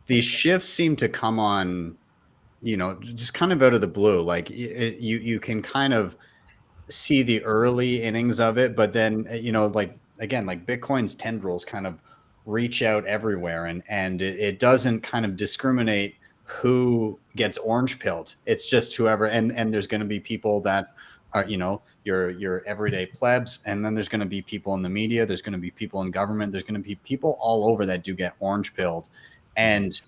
these shifts seem to come on, just kind of out of the blue. Like you can kind of see the early innings of it, but then like Bitcoin's tendrils kind of reach out everywhere, and it doesn't kind of discriminate who gets orange pilled. It's just whoever, and there's going to be people that are, your everyday plebs, and then there's going to be people in the media, there's going to be people in government, there's going to be people all over that do get orange pilled. And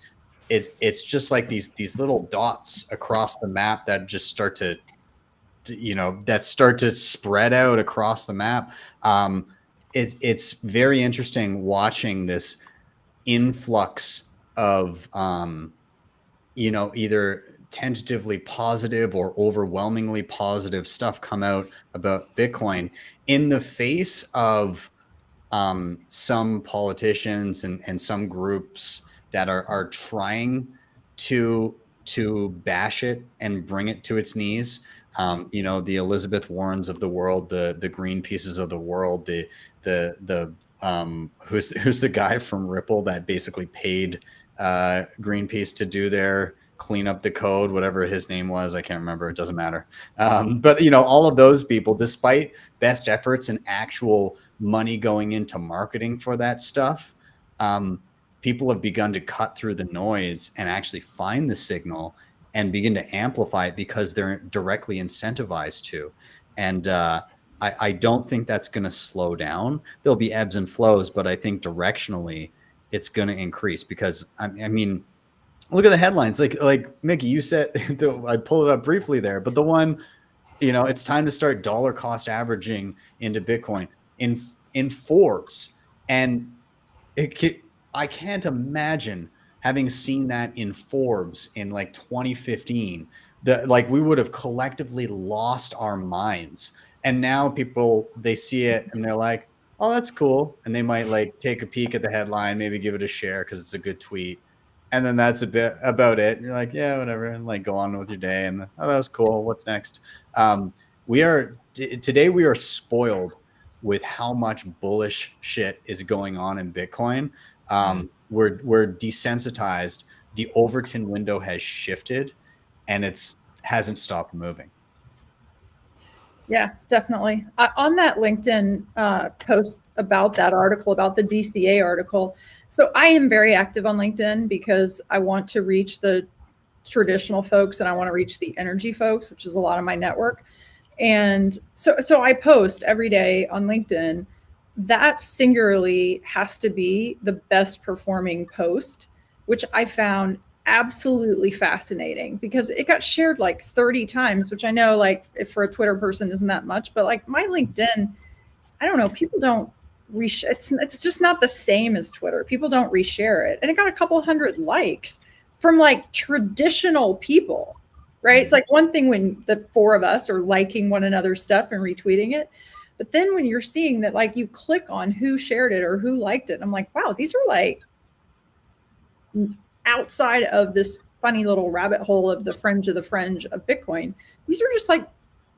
it's just like these little dots across the map that just start to spread out across the map. It's very interesting watching this influx of either tentatively positive or overwhelmingly positive stuff come out about Bitcoin in the face of some politicians and some groups that are trying to bash it and bring it to its knees. The Elizabeth Warrens of the world, the Greenpeaces of the world, who's the guy from Ripple that basically paid Greenpeace to do their clean up the code, whatever his name was. I can't remember. It doesn't matter. But all of those people, despite best efforts and actual money going into marketing for that stuff, people have begun to cut through the noise and actually find the signal and begin to amplify it because they're directly incentivized to. And I don't think that's going to slow down. There'll be ebbs and flows, but I think directionally it's going to increase because I mean, look at the headlines. Like Mickey, you said, I pulled it up briefly there, but the one, it's time to start dollar cost averaging into Bitcoin in Forbes. And I can't imagine having seen that in Forbes in like 2015, like we would have collectively lost our minds. And now people, they see it and they're like, oh, that's cool. And they might like take a peek at the headline, maybe give it a share because it's a good tweet. And then that's a bit about it. And you're like, yeah, whatever. And like go on with your day. And oh, that was cool. What's next? Today we are spoiled with how much bullish shit is going on in Bitcoin. We're desensitized. The Overton window has shifted and hasn't stopped moving. Yeah, definitely. On that LinkedIn post about that article, about the DCA article. So I am very active on LinkedIn because I want to reach the traditional folks and I want to reach the energy folks, which is a lot of my network. And so I post every day on LinkedIn. That singularly has to be the best performing post, which I found absolutely fascinating because it got shared like 30 times, which I know like if for a Twitter person isn't that much, but like my LinkedIn, I don't know, people don't it's just not the same as Twitter. People don't reshare it. And it got a couple hundred likes from like traditional people, right? It's like one thing when the four of us are liking one another's stuff and retweeting it. But then when you're seeing that, like you click on who shared it or who liked it, I'm like, wow, these are like outside of this funny little rabbit hole of the fringe of Bitcoin. These are just like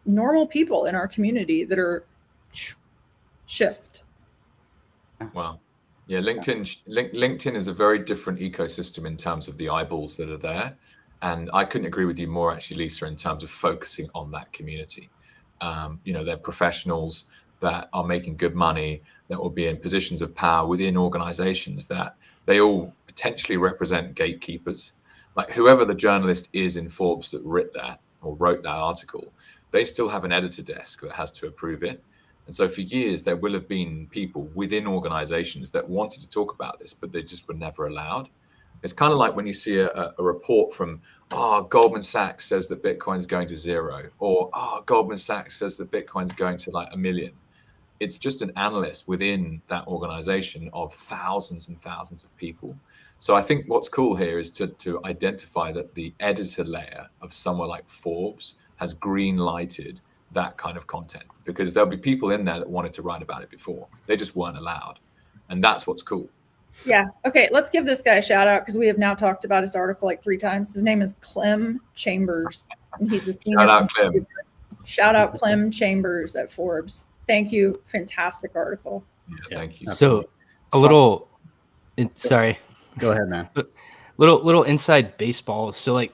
normal people in our community that are shift. Wow. Yeah, LinkedIn is a very different ecosystem in terms of the eyeballs that are there. And I couldn't agree with you more, actually, Lisa, in terms of focusing on that community. They're professionals that are making good money, that will be in positions of power within organizations that they all potentially represent gatekeepers. Like whoever the journalist is in Forbes that wrote that article, they still have an editor desk that has to approve it. And so for years, there will have been people within organizations that wanted to talk about this, but they just were never allowed. It's kind of like when you see a report from, Goldman Sachs says that Bitcoin's going to zero, or Goldman Sachs says that Bitcoin's going to like 1 million. It's just an analyst within that organization of thousands and thousands of people. So I think what's cool here is to identify that the editor layer of somewhere like Forbes has green lighted that kind of content, because there'll be people in there that wanted to write about it before. They just weren't allowed. And that's what's cool. Yeah. Okay. Let's give this guy a shout out because we have now talked about his article like 3 times. His name is Clem Chambers, and he's a senior. Shout out, Clem. Shout out Clem Chambers at Forbes. Thank you. Fantastic article. Yeah, thank you. So a little, sorry. Go ahead, man. Little inside baseball. So like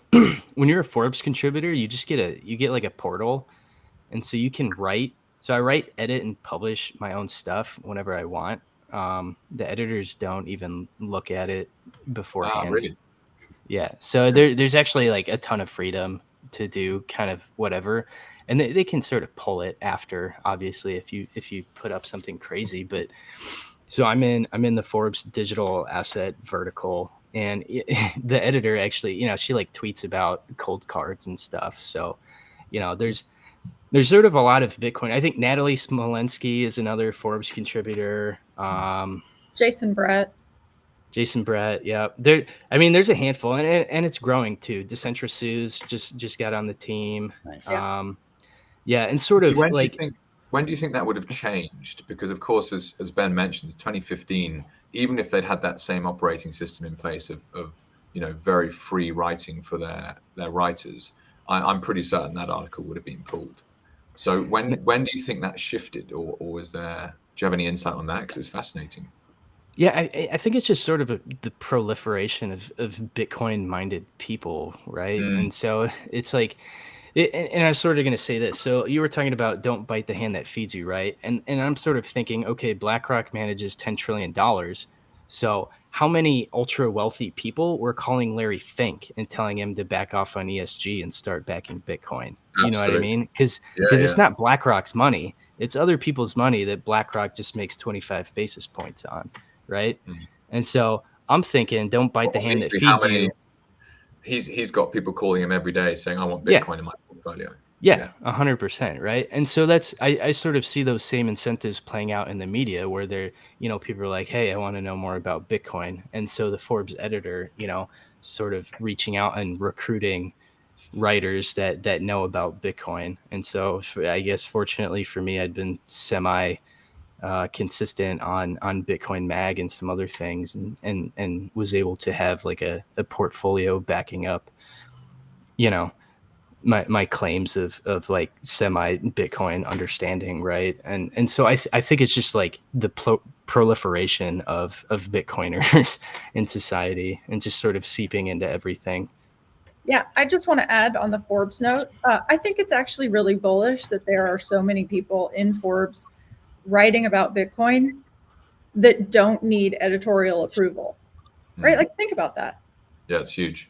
when you're a Forbes contributor, you get like a portal, and so you can write. So I write, edit, and publish my own stuff whenever I want. The editors don't even look at it beforehand. Really? Yeah. So there's actually like a ton of freedom to do kind of whatever, and they can sort of pull it after, obviously, if you put up something crazy. But so I'm in the Forbes digital asset vertical, and the editor actually, she like tweets about cold cards and stuff. So, there's sort of a lot of Bitcoin. I think Natalie Smolensky is another Forbes contributor. Jason Brett. Yeah. There's a handful, and it's growing too. Decentra Suze just got on the team. Nice. And sort of when do you think that would have changed? Because of course, as Ben mentioned, 2015, even if they'd had that same operating system in place of very free writing for their writers, I'm pretty certain that article would have been pulled. So when do you think that shifted, or is there? Do you have any insight on that? Because it's fascinating. Yeah, I think it's just sort of the proliferation of Bitcoin-minded people, right? And so it's like, and I was sort of going to say this. So you were talking about don't bite the hand that feeds you, right? And I'm sort of thinking, okay, BlackRock manages $10 trillion. So how many ultra wealthy people were calling Larry Fink and telling him to back off on ESG and start backing Bitcoin? You know what I mean? Because it's not BlackRock's money. It's other people's money that BlackRock just makes 25 basis points on, right? And so I'm thinking, don't bite the hand that feeds you. He's got people calling him every day saying, I want Bitcoin in my portfolio. Yeah, 100%, right? And so that's I sort of see those same incentives playing out in the media where they're, people are like, hey, I want to know more about Bitcoin. And so the Forbes editor, sort of reaching out and recruiting writers that know about Bitcoin. And so I guess fortunately for me, I'd been semi consistent on Bitcoin Mag and some other things, and was able to have like a portfolio backing up, my claims of like semi Bitcoin understanding, right? And so I think it's just like the proliferation of Bitcoiners in society and just sort of seeping into everything. Yeah, I just want to add on the Forbes note. I think it's actually really bullish that there are so many people in Forbes writing about Bitcoin that don't need editorial approval, right? Like, think about that. Yeah, it's huge.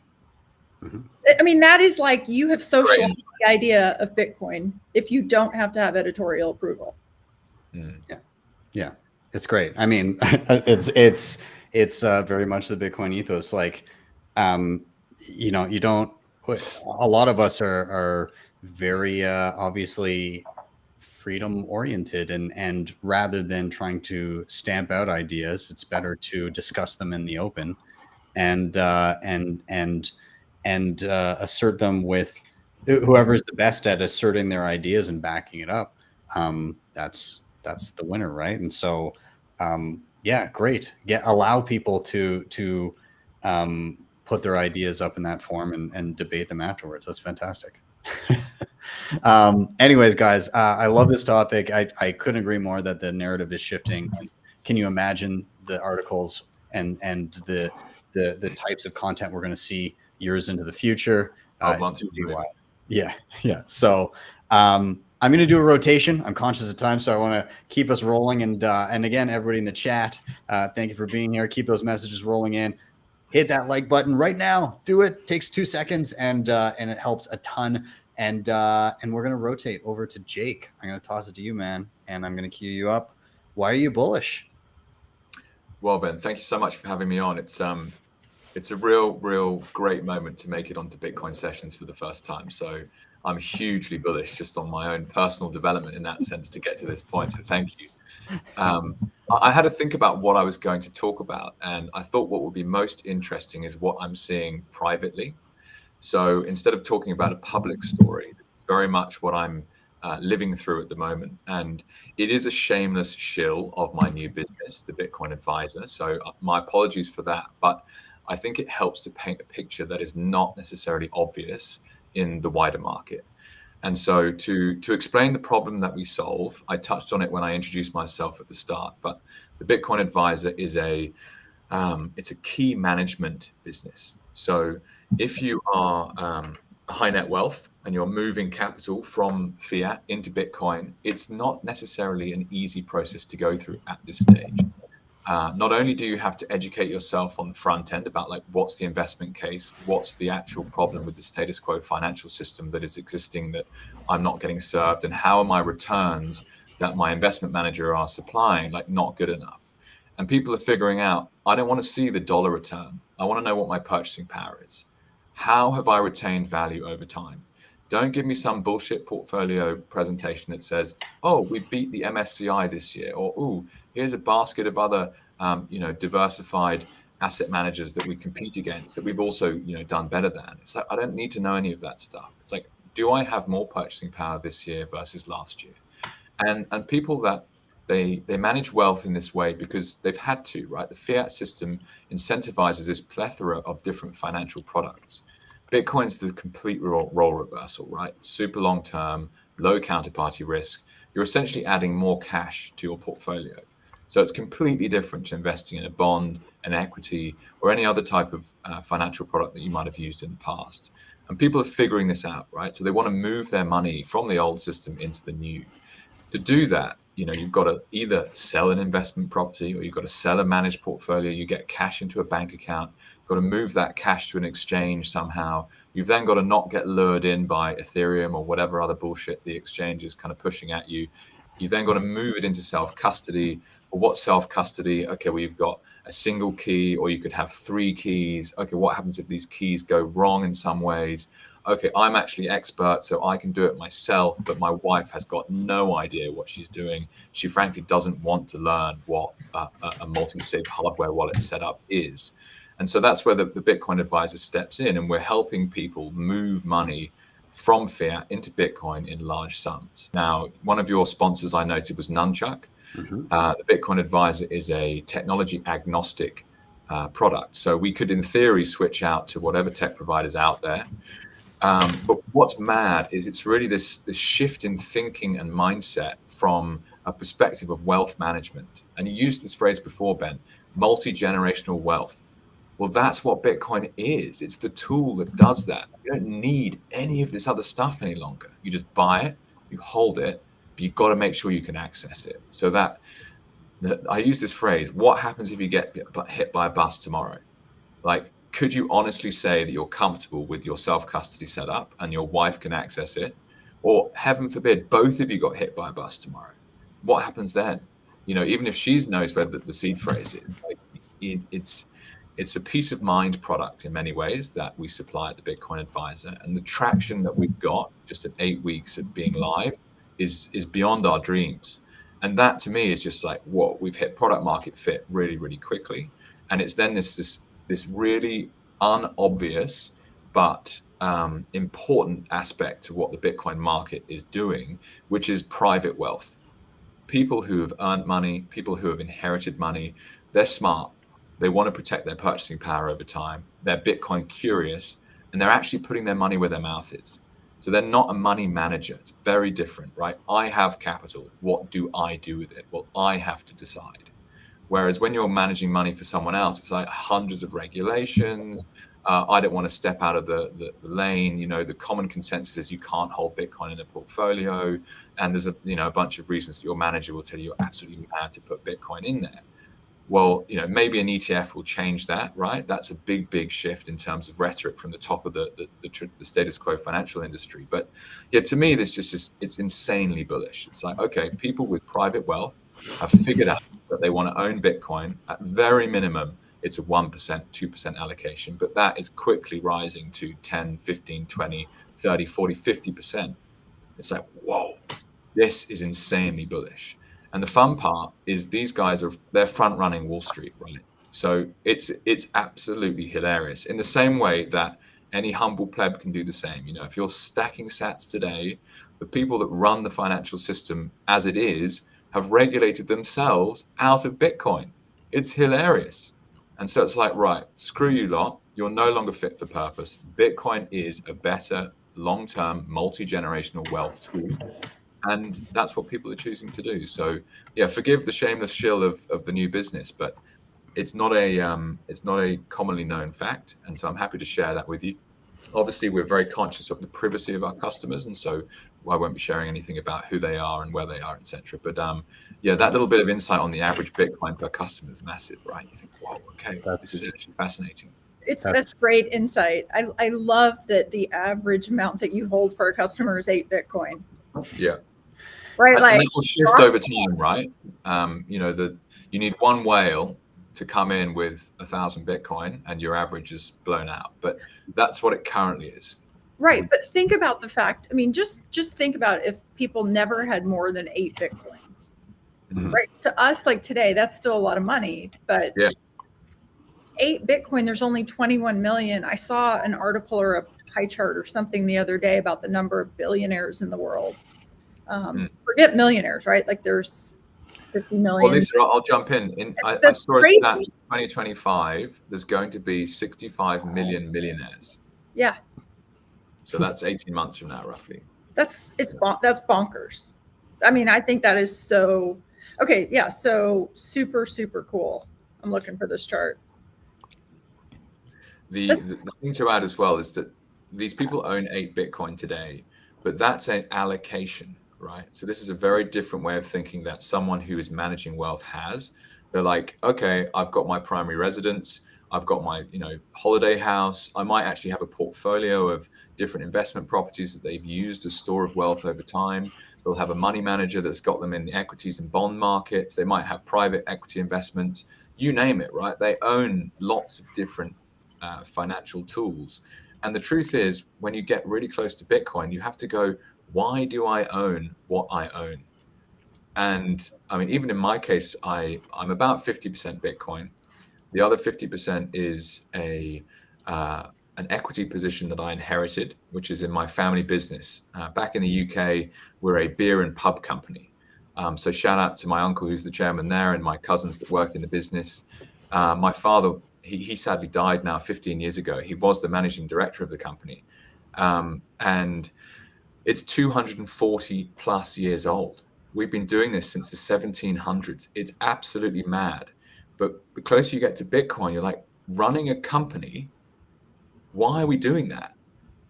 I mean, that is like you have socialized the idea of Bitcoin if you don't have to have editorial approval. Yeah, it's great. I mean, it's very much the Bitcoin ethos. Like, you don't. A lot of us are very obviously freedom oriented, and rather than trying to stamp out ideas, it's better to discuss them in the open and assert them with whoever is the best at asserting their ideas and backing it up. That's the winner, right? And so, yeah, great. Allow people to put their ideas up in that form and debate them afterwards. That's fantastic. Anyways, guys, I love this topic. I couldn't agree more that the narrative is shifting. Can you imagine the articles and the types of content we're going to see years into the future? Yeah. So I'm going to do a rotation. I'm conscious of time, so I want to keep us rolling. And again, everybody in the chat, thank you for being here. Keep those messages rolling in. Hit that like button right now. Do it. It takes 2 seconds, and it helps a ton. And we're gonna rotate over to Jake. I'm gonna toss it to you, man, and I'm gonna cue you up. Why are you bullish? Well, Ben, thank you so much for having me on. It's a real great moment to make it onto Bitcoin sessions for the first time. So I'm hugely bullish just on my own personal development in that sense to get to this point. So thank you. I had to think about what I was going to talk about, and I thought what would be most interesting is what I'm seeing privately. So instead of talking about a public story, very much what I'm living through at the moment. And it is a shameless shill of my new business, the Bitcoin Advisor. So my apologies for that, but I think it helps to paint a picture that is not necessarily obvious in the wider market. And so to explain the problem that we solve, I touched on it when I introduced myself at the start, but the Bitcoin Advisor is it's a key management business. So if you are high net wealth and you're moving capital from fiat into Bitcoin, it's not necessarily an easy process to go through at this stage. Not only do you have to educate yourself on the front end about like what's the investment case, what's the actual problem with the status quo financial system that is existing that I'm not getting served, and how are my returns that my investment manager are supplying like not good enough. And people are figuring out, I don't want to see the dollar return. I want to know what my purchasing power is. How have I retained value over time? Don't give me some bullshit portfolio presentation that says, oh, we beat the MSCI this year, or, oh, here's a basket of other, diversified asset managers that we compete against that we've also, done better than. It's like, I don't need to know any of that stuff. It's like, do I have more purchasing power this year versus last year? And people that they manage wealth in this way because they've had to, right? The fiat system incentivizes this plethora of different financial products. Bitcoin's the complete role reversal, right? Super long term, low counterparty risk. You're essentially adding more cash to your portfolio. So it's completely different to investing in a bond, an equity, or any other type of financial product that you might have used in the past. And people are figuring this out, right? So they want to move their money from the old system into the new. To do that, you've got to either sell an investment property or you've got to sell a managed portfolio. You get cash into a bank account. You've got to move that cash to an exchange somehow. You've then got to not get lured in by Ethereum or whatever other bullshit the exchange is kind of pushing at you. You've then got to move it into self-custody. Well, what's self-custody? Okay, well, you've got a single key, or you could have 3 keys. Okay, what happens if these keys go wrong in some ways? okay, I'm actually expert, so I can do it myself, but my wife has got no idea what she's doing. She frankly doesn't want to learn what a multi-sig hardware wallet setup is. And so that's where the Bitcoin advisor steps in, and we're helping people move money from fiat into Bitcoin in large sums. Now, one of your sponsors I noted was Nunchuk. The Bitcoin advisor is a technology agnostic product. So we could, in theory, switch out to whatever tech providers out there. But what's mad is it's really this shift in thinking and mindset from a perspective of wealth management. And you used this phrase before, Ben, multi-generational wealth. Well, that's what Bitcoin is. It's the tool that does that. You don't need any of this other stuff any longer. You just buy it, you hold it, but you've got to make sure you can access it. So that I use this phrase, what happens if you get hit by a bus tomorrow? Like, could you honestly say that you're comfortable with your self-custody setup and your wife can access it? Or heaven forbid, both of you got hit by a bus tomorrow. What happens then? You know, even if she knows where the seed phrase is, like, it's a peace of mind product in many ways that we supply at the Bitcoin advisor. And the traction that we've got just at 8 weeks of being live is beyond our dreams. And that to me is just like, whoa, we've hit product market fit really, really quickly. And it's then this really unobvious but important aspect to what the Bitcoin market is doing, which is private wealth. People who have earned money, people who have inherited money, they're smart. They want to protect their purchasing power over time. They're Bitcoin curious, and they're actually putting their money where their mouth is. So they're not a money manager. It's very different, right? I have capital. What do I do with it? Well, I have to decide. Whereas when you're managing money for someone else, it's like hundreds of regulations. I don't want to step out of the lane. You know, the common consensus is you can't hold Bitcoin in a portfolio. And there's a bunch of reasons that your manager will tell you you're absolutely mad to put Bitcoin in there. Well, maybe an ETF will change that, right? That's a big, big shift in terms of rhetoric from the top of the status quo financial industry. But yeah, to me, it's insanely bullish. It's like, okay, people with private wealth have figured out that they want to own Bitcoin. At very minimum, it's a 1%, 2% allocation, but that is quickly rising to 10, 15, 20, 30, 40, 50%. It's like, whoa, this is insanely bullish. And the fun part is these guys they're front running Wall Street, right? So it's absolutely hilarious in the same way that any humble pleb can do the same. If you're stacking sats today, the people that run the financial system as it is have regulated themselves out of Bitcoin. It's hilarious. And so it's like, right, screw you lot. You're no longer fit for purpose. Bitcoin is a better long-term multi-generational wealth tool. And that's what people are choosing to do. So yeah, forgive the shameless shill of the new business, but it's not a commonly known fact. And so I'm happy to share that with you. Obviously, we're very conscious of the privacy of our customers. And so I won't be sharing anything about who they are and where they are, etc. But yeah, that little bit of insight on the average Bitcoin per customer is massive, right? You think, whoa, okay, this is actually fascinating. That's great insight. I love that the average amount that you hold for a customer is 8 Bitcoin. Yeah. Right, and that will shift over time, right? You need one whale to come in with 1,000 Bitcoin, and your average is blown out. But that's what it currently is. Right, but think about the fact. I mean, just think about if people never had more than 8 Bitcoin. Mm-hmm. Right, to us, like today, that's still a lot of money. But yeah. 8 Bitcoin, there's only 21 million. I saw an article or a pie chart or something the other day about the number of billionaires in the world. Forget millionaires, right? Like there's 50 million. Well, Lisa, I'll jump in. I saw it that in 2025, there's going to be 65 million millionaires. Yeah. So that's 18 months from now, roughly. That's bonkers. I mean, I think that is so, okay. Yeah. So super, super cool. I'm looking for this chart. The thing to add as well is that these people own 8 Bitcoin today, but that's an allocation. Right. So this is a very different way of thinking that someone who is managing wealth has. They're like, okay, I've got my primary residence. I've got my, holiday house. I might actually have a portfolio of different investment properties that they've used as store of wealth over time. They'll have a money manager that's got them in the equities and bond markets. They might have private equity investments, you name it, right? They own lots of different financial tools. And the truth is, when you get really close to Bitcoin, you have to go, why do I own what I own? And I mean, even in my case, I'm about 50% Bitcoin. The other 50% is an equity position that I inherited, which is in my family business. Back in the UK, we're a beer and pub company. So shout out to my uncle, who's the chairman there, and my cousins that work in the business. My father, he sadly died now 15 years ago. He was the managing director of the company. And it's 240 plus years old. We've been doing this since the 1700s. It's absolutely mad. But the closer you get to Bitcoin, you're like, running a company, why are we doing that?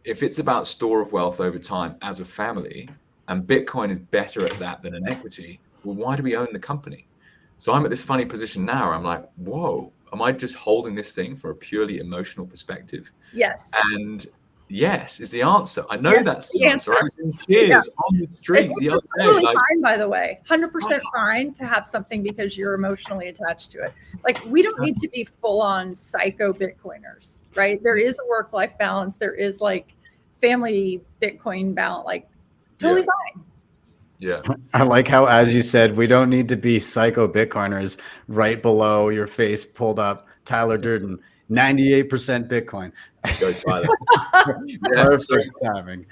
If it's about store of wealth over time as a family, and Bitcoin is better at that than an equity, well, why do we own the company? So I'm at this funny position now where I'm like, whoa, am I just holding this thing for a purely emotional perspective? Yes. And yes is the answer. I know Yes, that's the the answer. answer. I was in tears on the street the other day. Totally Like, fine, by the way. 100% fine to have something because you're emotionally attached to it. Like, we don't need to be full-on psycho Bitcoiners, right? There is a work-life balance. There is like family Bitcoin balance, like totally fine. yeah. I like how, as you said, we don't need to be psycho Bitcoiners. Right below your face pulled up Tyler Durden, 98% Bitcoin. Go Tyler. Perfect timing.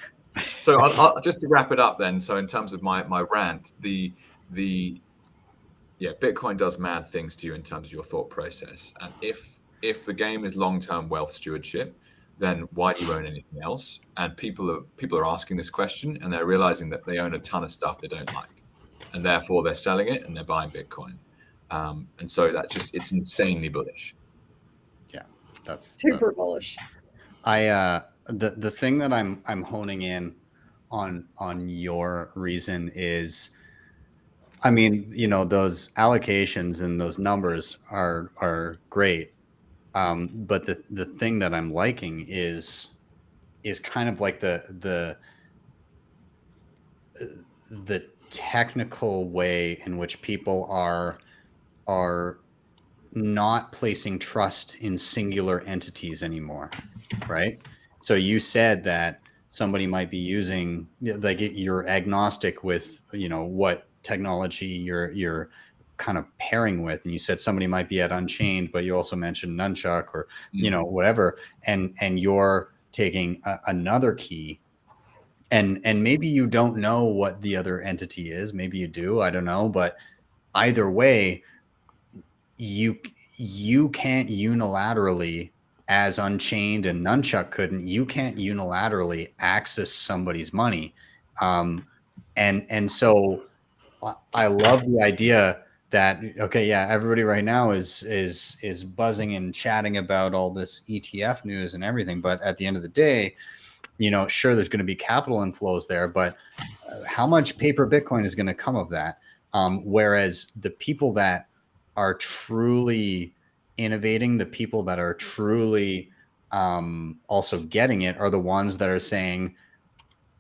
So I'll just to wrap it up then. So in terms of my rant, the Bitcoin does mad things to you in terms of your thought process. And if the game is long-term wealth stewardship, then why do you own anything else? And people are asking this question, and they're realizing that they own a ton of stuff they don't like, and therefore they're selling it and they're buying Bitcoin. And so it's insanely bullish. Yeah, that's Super bullish. The thing that I'm honing in on your reason is, I mean, you know, those allocations and those numbers are great. But the thing that I'm liking is kind of like the technical way in which people are not placing trust in singular entities anymore, right? So you said that somebody might be using, like, you're agnostic with, you know, what technology you're kind of pairing with, and you said somebody might be at Unchained, but you also mentioned Nunchuk or you know, whatever, and you're taking another key, and maybe you don't know what the other entity is, maybe you do, I don't know, but either way, you can't unilaterally, as Unchained and Nunchuk couldn't, you can't unilaterally access somebody's money, and so I love the idea that, okay, yeah, everybody right now is buzzing and chatting about all this ETF news and everything, but at the end of the day, you know, sure, there's going to be capital inflows there, but how much paper Bitcoin is going to come of that? Whereas the people that are truly innovating, the people that are truly also getting it, are the ones that are saying,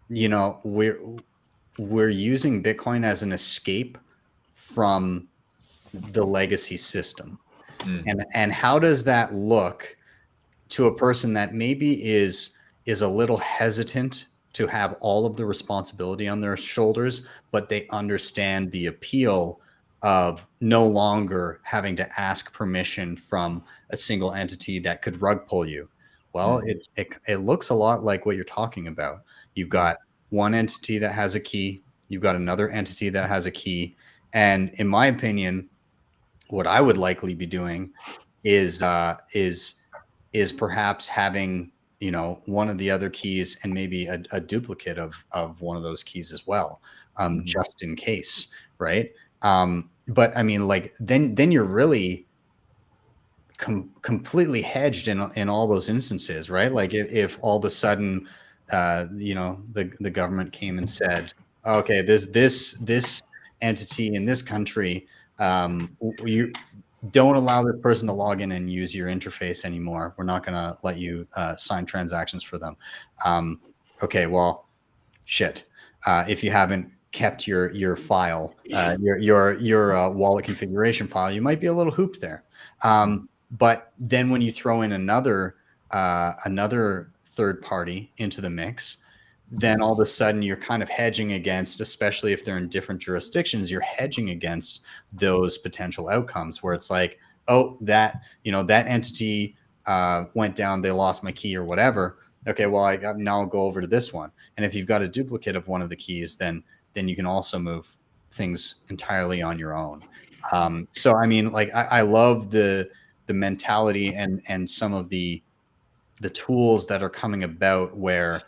you know, we're using Bitcoin as an escape from the legacy system. And how does that look to a person that maybe is a little hesitant to have all of the responsibility on their shoulders, but they understand the appeal of no longer having to ask permission from a single entity that could rug pull you? Well, it looks a lot like what you're talking about. You've got one entity that has a key, you've got another entity that has a key, and in my opinion, what I would likely be doing is perhaps having, you know, one of the other keys and maybe a duplicate of one of those keys as well, just in case, right? But I mean, like, then you're really completely hedged in all those instances, right? Like if all of a sudden, you know, the government came and said, okay, this entity in this country, you don't allow this person to log in and use your interface anymore. We're not going to let you sign transactions for them. Okay, well, shit. If you haven't kept your file, your wallet configuration file, you might be a little hooped there. But then when you throw in another third third party into the mix, then all of a sudden you're kind of hedging against, especially if they're in different jurisdictions, you're hedging against those potential outcomes where it's like, oh, that entity went down, they lost my key or whatever. Okay, well, now I'll go over to this one. And if you've got a duplicate of one of the keys, then you can also move things entirely on your own. So, I mean, like, I love the mentality and some of the tools that are coming about where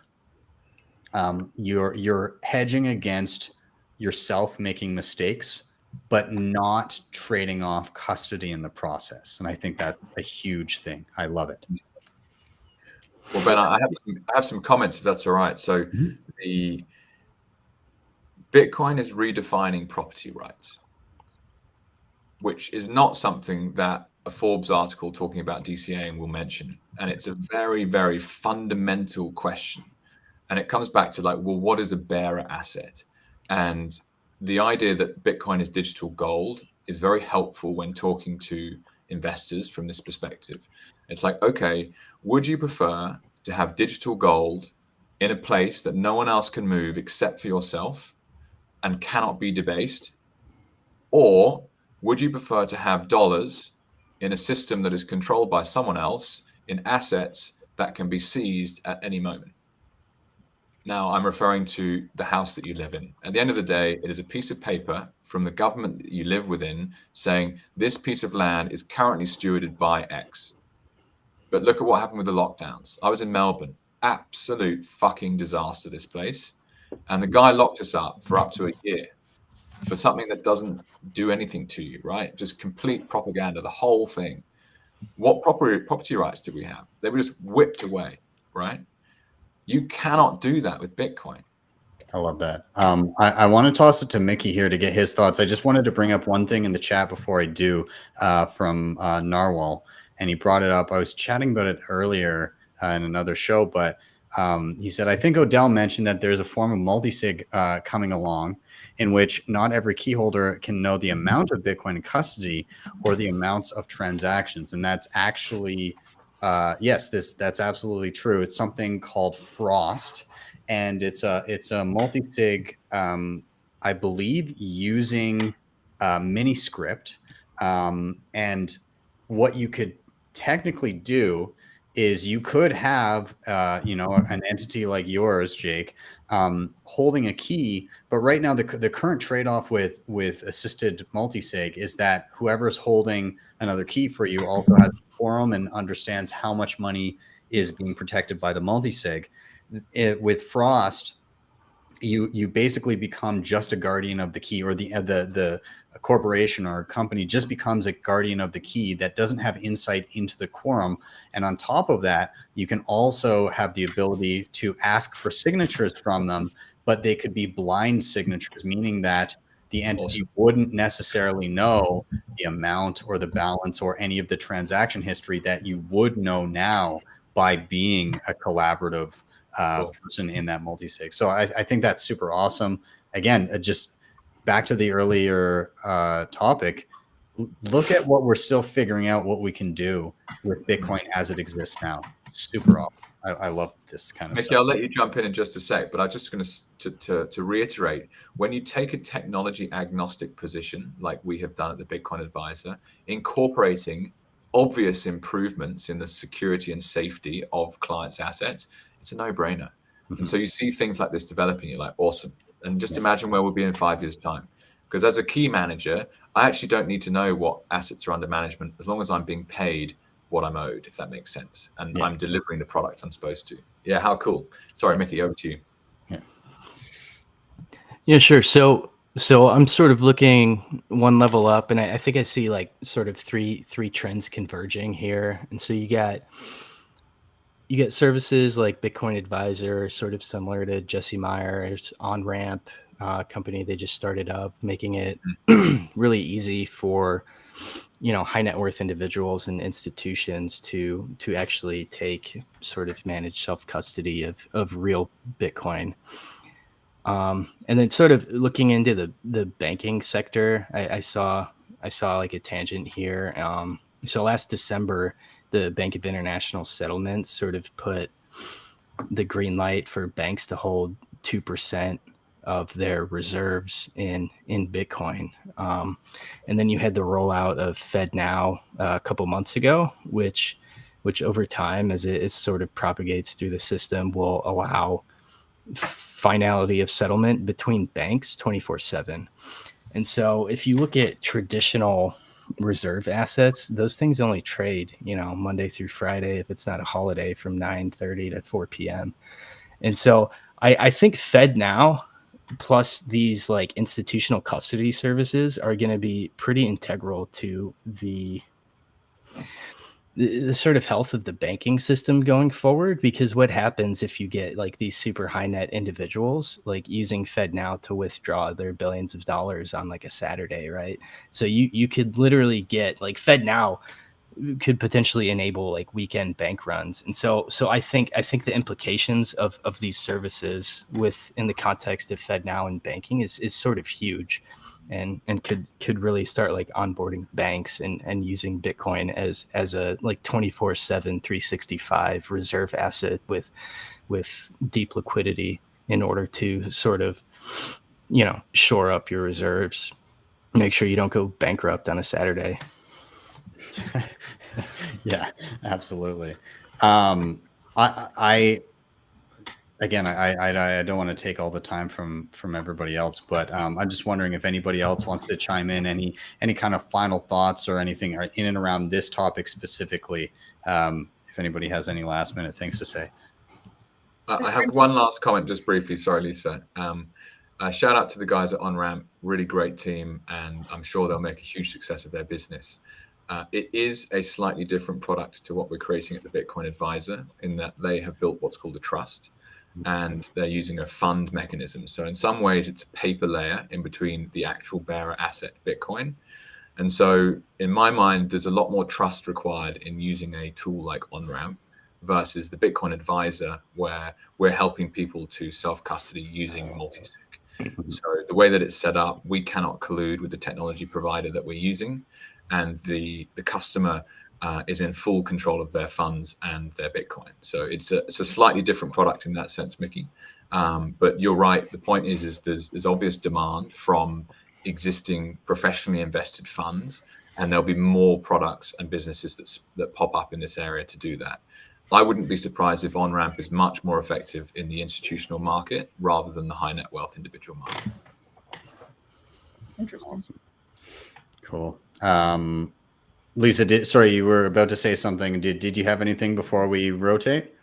you're hedging against yourself making mistakes, but not trading off custody in the process. And I think that's a huge thing. I love it. Well, Ben, I have some comments, if that's all right. So the Bitcoin is redefining property rights, which is not something that a Forbes article talking about DCAing will mention. And it's a very, very fundamental question. And it comes back to like, well, what is a bearer asset? And the idea that Bitcoin is digital gold is very helpful when talking to investors from this perspective. It's like, okay, would you prefer to have digital gold in a place that no one else can move except for yourself and cannot be debased? Or would you prefer to have dollars in a system that is controlled by someone else in assets that can be seized at any moment? Now, I'm referring to the house that you live in. At the end of the day, it is a piece of paper from the government that you live within saying this piece of land is currently stewarded by X. But look at what happened with the lockdowns. I was in Melbourne. Absolute fucking disaster, this place. And the guy locked us up for up to a year for something that doesn't do anything to you, right? Just complete propaganda, the whole thing. What property rights did we have? They were just whipped away, right? You cannot do that with Bitcoin. I love that. I want to toss it to Mickey here to get his thoughts. I just wanted to bring up one thing in the chat before I do from Narwhal, and he brought it up. I was chatting about it earlier in another show, but he said, I think Odell mentioned that there's a form of multisig coming along in which not every key holder can know the amount of Bitcoin in custody or the amounts of transactions. And that's actually... yes, that's absolutely true. It's something called Frost, and it's a multi-sig, I believe, using Miniscript. And what you could technically do is you could have, an entity like yours, Jake, holding a key. But right now, the current trade-off with assisted multi-sig is that whoever's holding another key for you also has quorum and understands how much money is being protected by the multi-sig. With Frost, you basically become just a guardian of the key, or the corporation or company just becomes a guardian of the key that doesn't have insight into the quorum. And on top of that, you can also have the ability to ask for signatures from them, but they could be blind signatures, meaning that the entity wouldn't necessarily know the amount or the balance or any of the transaction history that you would know now by being a collaborative person in that multi-sig. So I think that's super awesome. Again, just back to the earlier topic, look at what we're still figuring out what we can do with Bitcoin as it exists now. Super awesome. I love this kind of Mickey, stuff. I'll let you jump in just a sec, but I'm just going to reiterate, when you take a technology agnostic position, like we have done at the Bitcoin Advisor, incorporating obvious improvements in the security and safety of clients' assets, it's a no-brainer. And so you see things like this developing, you're like, awesome. And just imagine where we'll be in 5 years' time. Because as a key manager, I actually don't need to know what assets are under management as long as I'm being paid what I'm owed, if that makes sense. And I'm delivering the product I'm supposed to. Yeah, how cool. Sorry, Mickey, over to you. Yeah, sure. So I'm sort of looking one level up, and I think I see like sort of three trends converging here. And so you get services like Bitcoin Advisor, sort of similar to Jesse Meyer's on-ramp company they just started up, making it really easy for high net worth individuals and institutions to actually take sort of managed self-custody of real Bitcoin. And then sort of looking into the banking sector, I saw like a tangent here. So last December, the Bank of International Settlements sort of put the green light for banks to hold 2% of their reserves in Bitcoin. And then you had the rollout of FedNow a couple months ago, which over time, as it sort of propagates through the system, will allow finality of settlement between banks 24/7. And so if you look at traditional reserve assets, those things only trade, Monday through Friday, if it's not a holiday, from 9:30 to 4 p.m. And so I think FedNow plus these like institutional custody services are going to be pretty integral to the sort of health of the banking system going forward, because what happens if you get like these super high net individuals like using FedNow to withdraw their billions of dollars on like a Saturday, right? So you could literally get like FedNow could potentially enable like weekend bank runs. And so I think the implications of these services in the context of FedNow and banking is sort of huge. And could really start like onboarding banks and using Bitcoin as a like 24/7 365 reserve asset with deep liquidity in order to sort of shore up your reserves, make sure you don't go bankrupt on a Saturday. Yeah, absolutely. I don't want to take all the time from everybody else, but I'm just wondering if anybody else wants to chime in, any kind of final thoughts or anything in and around this topic specifically. If anybody has any last minute things to say. I have one last comment just briefly. Sorry, Lisa. Shout out to the guys at OnRamp, really great team, and I'm sure they'll make a huge success of their business. It is a slightly different product to what we're creating at the Bitcoin Advisor, in that they have built what's called a trust, and they're using a fund mechanism. So in some ways, it's a paper layer in between the actual bearer asset Bitcoin. And so in my mind, there's a lot more trust required in using a tool like OnRamp versus the Bitcoin Advisor, where we're helping people to self-custody using multisig. So the way that it's set up, we cannot collude with the technology provider that we're using, and the customer is in full control of their funds and their Bitcoin. So it's a slightly different product in that sense, Mickey. But you're right. The point is there's obvious demand from existing professionally invested funds, and there'll be more products and businesses that pop up in this area to do that. I wouldn't be surprised if OnRamp is much more effective in the institutional market rather than the high net wealth individual market. Interesting. Cool. Lisa, sorry, you were about to say something. Did you have anything before we rotate?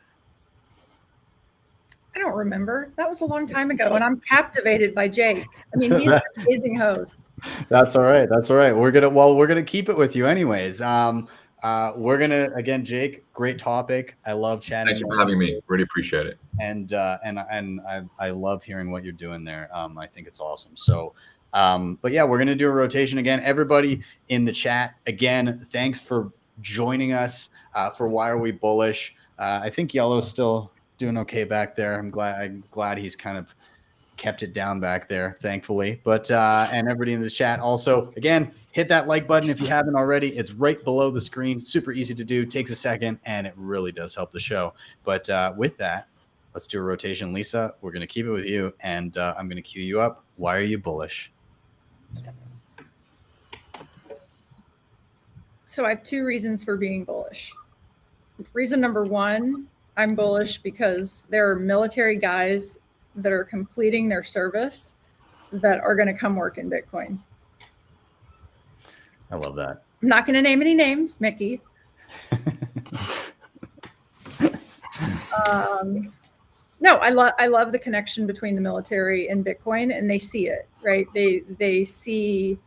I don't remember. That was a long time ago, and I'm captivated by Jake. I mean, he's an amazing host. That's all right. That's all right. We're gonna keep it with you anyways. We're gonna, again, Jake, great topic. I love chatting. Thank you for having me. Really appreciate it. And I love hearing what you're doing there. I think it's awesome. So. But yeah, we're going to do a rotation again. Everybody in the chat, again, thanks for joining us for Why Are We Bullish? I think Yellow's still doing okay back there. I'm glad he's kind of kept it down back there, thankfully. But and everybody in the chat also, again, hit that like button if you haven't already. It's right below the screen. Super easy to do. Takes a second, and it really does help the show. But with that, let's do a rotation. Lisa, we're going to keep it with you, and I'm going to cue you up. Why are you bullish? So I have two reasons for being bullish. Reason number one, I'm bullish because there are military guys that are completing their service that are going to come work in Bitcoin. I love that. I'm not going to name any names, Mickey. No, I love the connection between the military and Bitcoin, and they see it, right? They see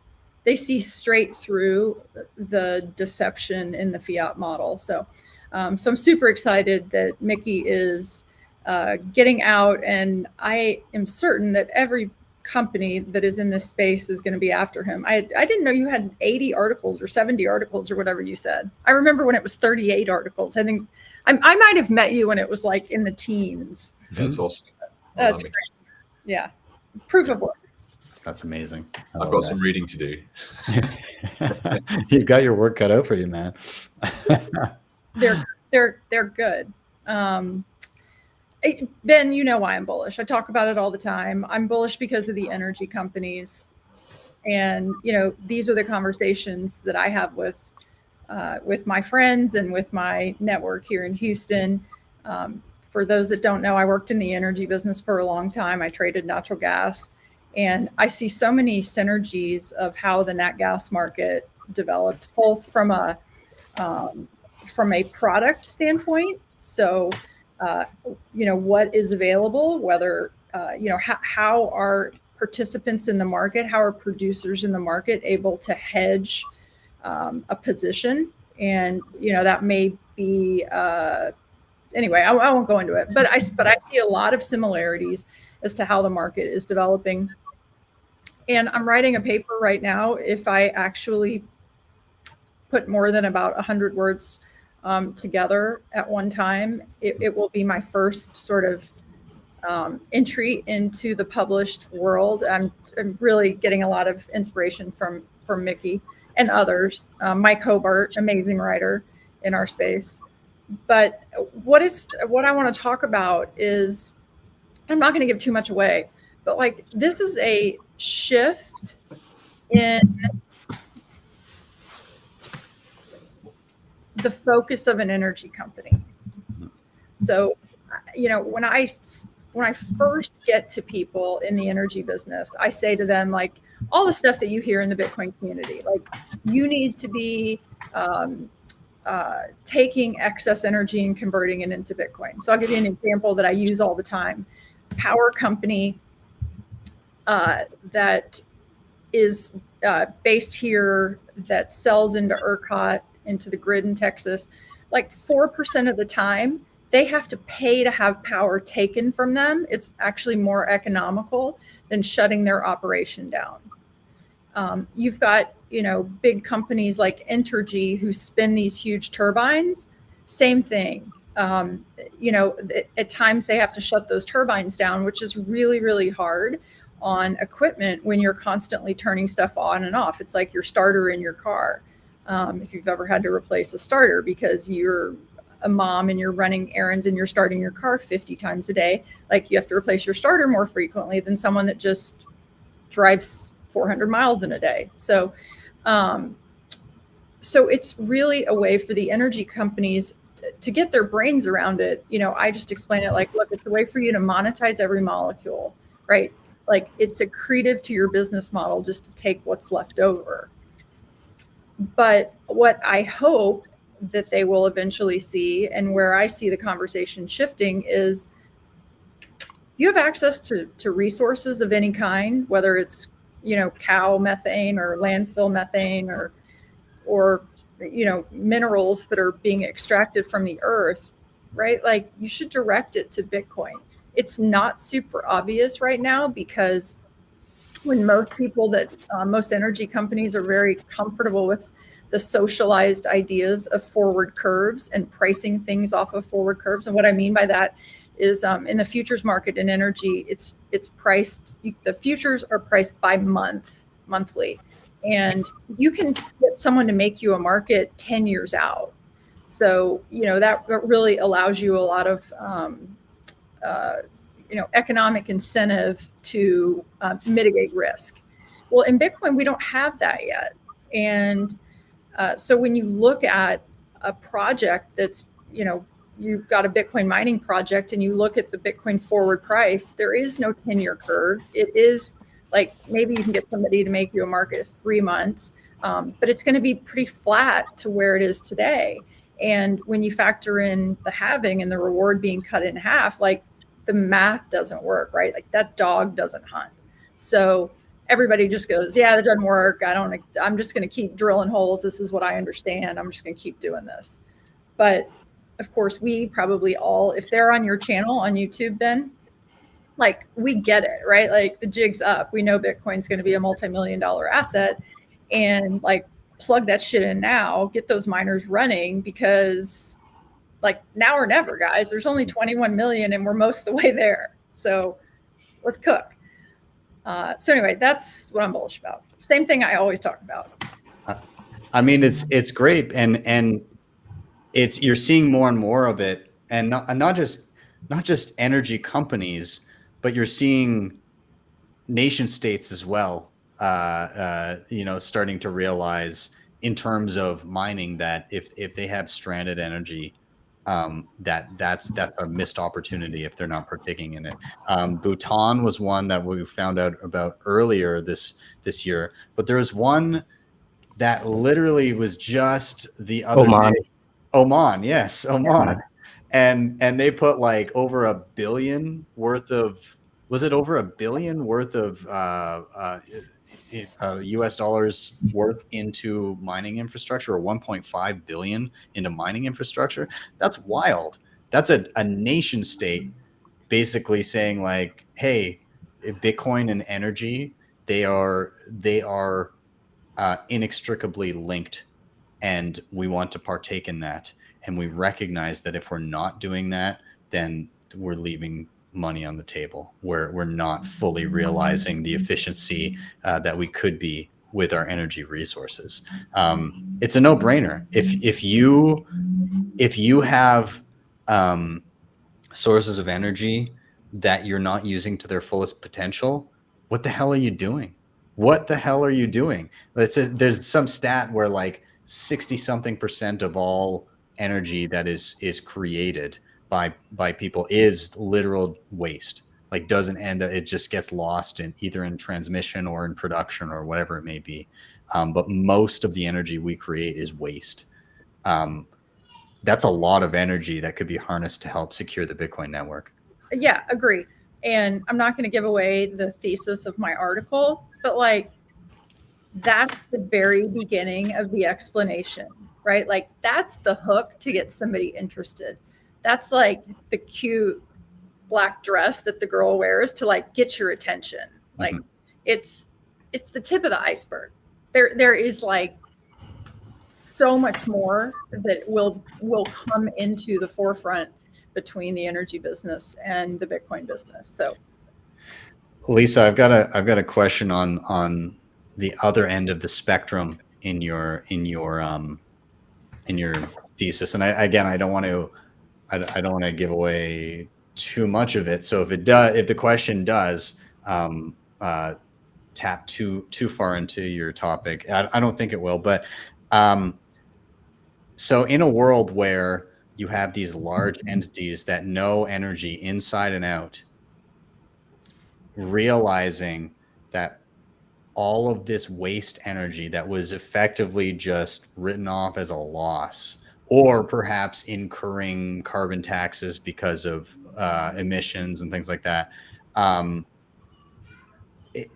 straight through the deception in the fiat model. So I'm super excited that Mickey is getting out, and I am certain that every company that is in this space is going to be after him. I didn't know you had 80 articles or 70 articles or whatever you said. I remember when it was 38 articles. I think I might have met you when it was like in the teens. That's awesome. That's great. Yeah. Proof of work. That's amazing. I've got some reading to do. You've got your work cut out for you, man. They're good. Ben, you know why I'm bullish. I talk about it all the time. I'm bullish because of the energy companies. And, these are the conversations that I have with my friends and with my network here in Houston. For those that don't know, I worked in the energy business for a long time. I traded natural gas, and I see so many synergies of how the nat gas market developed, both from a product standpoint. So, what is available, whether, how are participants in the market, how are producers in the market able to hedge a position? And, that may be, anyway, I won't go into it, but I see a lot of similarities as to how the market is developing. And I'm writing a paper right now. If I actually put more than about 100 words together at one time, it will be my first sort of entry into the published world. I'm really getting a lot of inspiration from Mickey and others. Mike Hobart, amazing writer in our space. But what I want to talk about is, I'm not going to give too much away, but like, this is a shift in the focus of an energy company. So, when I first get to people in the energy business, I say to them, like, all the stuff that you hear in the Bitcoin community, like, you need to be taking excess energy and converting it into Bitcoin. So I'll give you an example that I use all the time. Power company that is based here, that sells into ERCOT, into the grid in Texas, like 4% of the time, they have to pay to have power taken from them. It's actually more economical than shutting their operation down. You've got, big companies like Entergy who spin these huge turbines. Same thing. At times they have to shut those turbines down, which is really, really hard on equipment when you're constantly turning stuff on and off. It's like your starter in your car. If you've ever had to replace a starter because you're a mom and you're running errands and you're starting your car 50 times a day, like, you have to replace your starter more frequently than someone that just drives 400 miles in a day. So it's really a way for the energy companies to get their brains around it. I just explain it like, look, it's a way for you to monetize every molecule, right? Like, it's accretive to your business model just to take what's left over. But what I hope that they will eventually see, and where I see the conversation shifting, is you have access to resources of any kind, whether it's, cow methane or landfill methane or minerals that are being extracted from the earth, right? Like, you should direct it to Bitcoin. It's not super obvious right now, because when most energy companies are very comfortable with the socialized ideas of forward curves and pricing things off of forward curves. And what I mean by that is, in the futures market in energy, it's priced, the futures are priced by monthly. And you can get someone to make you a market 10 years out. So, that really allows you a lot of, economic incentive to mitigate risk. Well, in Bitcoin, we don't have that yet. And so when you look at a project that's, you've got a Bitcoin mining project and you look at the Bitcoin forward price, there is no 10-year curve. It is like, maybe you can get somebody to make you a market of 3 months, but it's going to be pretty flat to where it is today. And when you factor in the halving and the reward being cut in half, like, the math doesn't work, right? Like, that dog doesn't hunt. So everybody just goes, yeah, that doesn't work. I'm just going to keep drilling holes. This is what I understand. I'm just going to keep doing this. But of course, we probably all, if they're on your channel on YouTube, Ben, like, we get it, right? Like, the jig's up. We know Bitcoin's going to be a multi-million-dollar asset, and like, plug that shit in now, get those miners running, because like, now or never, guys. There's only 21 million and we're most of the way there. So let's cook. So anyway, that's what I'm bullish about. Same thing I always talk about. I mean, it's great, and it's, you're seeing more and more of it, and not just not just energy companies, but you're seeing nation states as well, starting to realize in terms of mining that if they have stranded energy, that's a missed opportunity if they're not partaking in it. Bhutan was one that we found out about earlier this year, but there was one that literally was just the other Oman. day. Oman, yes, Oman. And they put like over $1 billion worth of, was it over $1 billion worth of US dollars worth into mining infrastructure, or 1.5 billion into mining infrastructure? That's wild. That's a nation state basically saying like, hey, Bitcoin and energy, they are inextricably linked, and we want to partake in that. And we recognize that if we're not doing that, then we're leaving money on the table. We're not fully realizing the efficiency that we could be with our energy resources. It's a no-brainer. If you have sources of energy that you're not using to their fullest potential, what the hell are you doing? What the hell are you doing? There's some stat where like 60-something% of all energy that is created by people is literal waste. Like doesn't end, it just gets lost in either in transmission or in production or whatever it may be. But most of the energy we create is waste. That's a lot of energy that could be harnessed to help secure the Bitcoin network. Yeah, agree. And I'm not going to give away the thesis of my article, but like that's the very beginning of the explanation, right? Like that's the hook to get somebody interested. That's like the cute black dress that the girl wears to like get your attention. Like it's the tip of the iceberg. There is like so much more that will come into the forefront between the energy business and the Bitcoin business. So Lisa, I've got a question on the other end of the spectrum in your thesis. And I don't want to give away too much of it. So if the question does tap too far into your topic, I don't think it will. But so in a world where you have these large entities that know energy inside and out, realizing that all of this waste energy that was effectively just written off as a loss, or perhaps incurring carbon taxes because of emissions and things like that.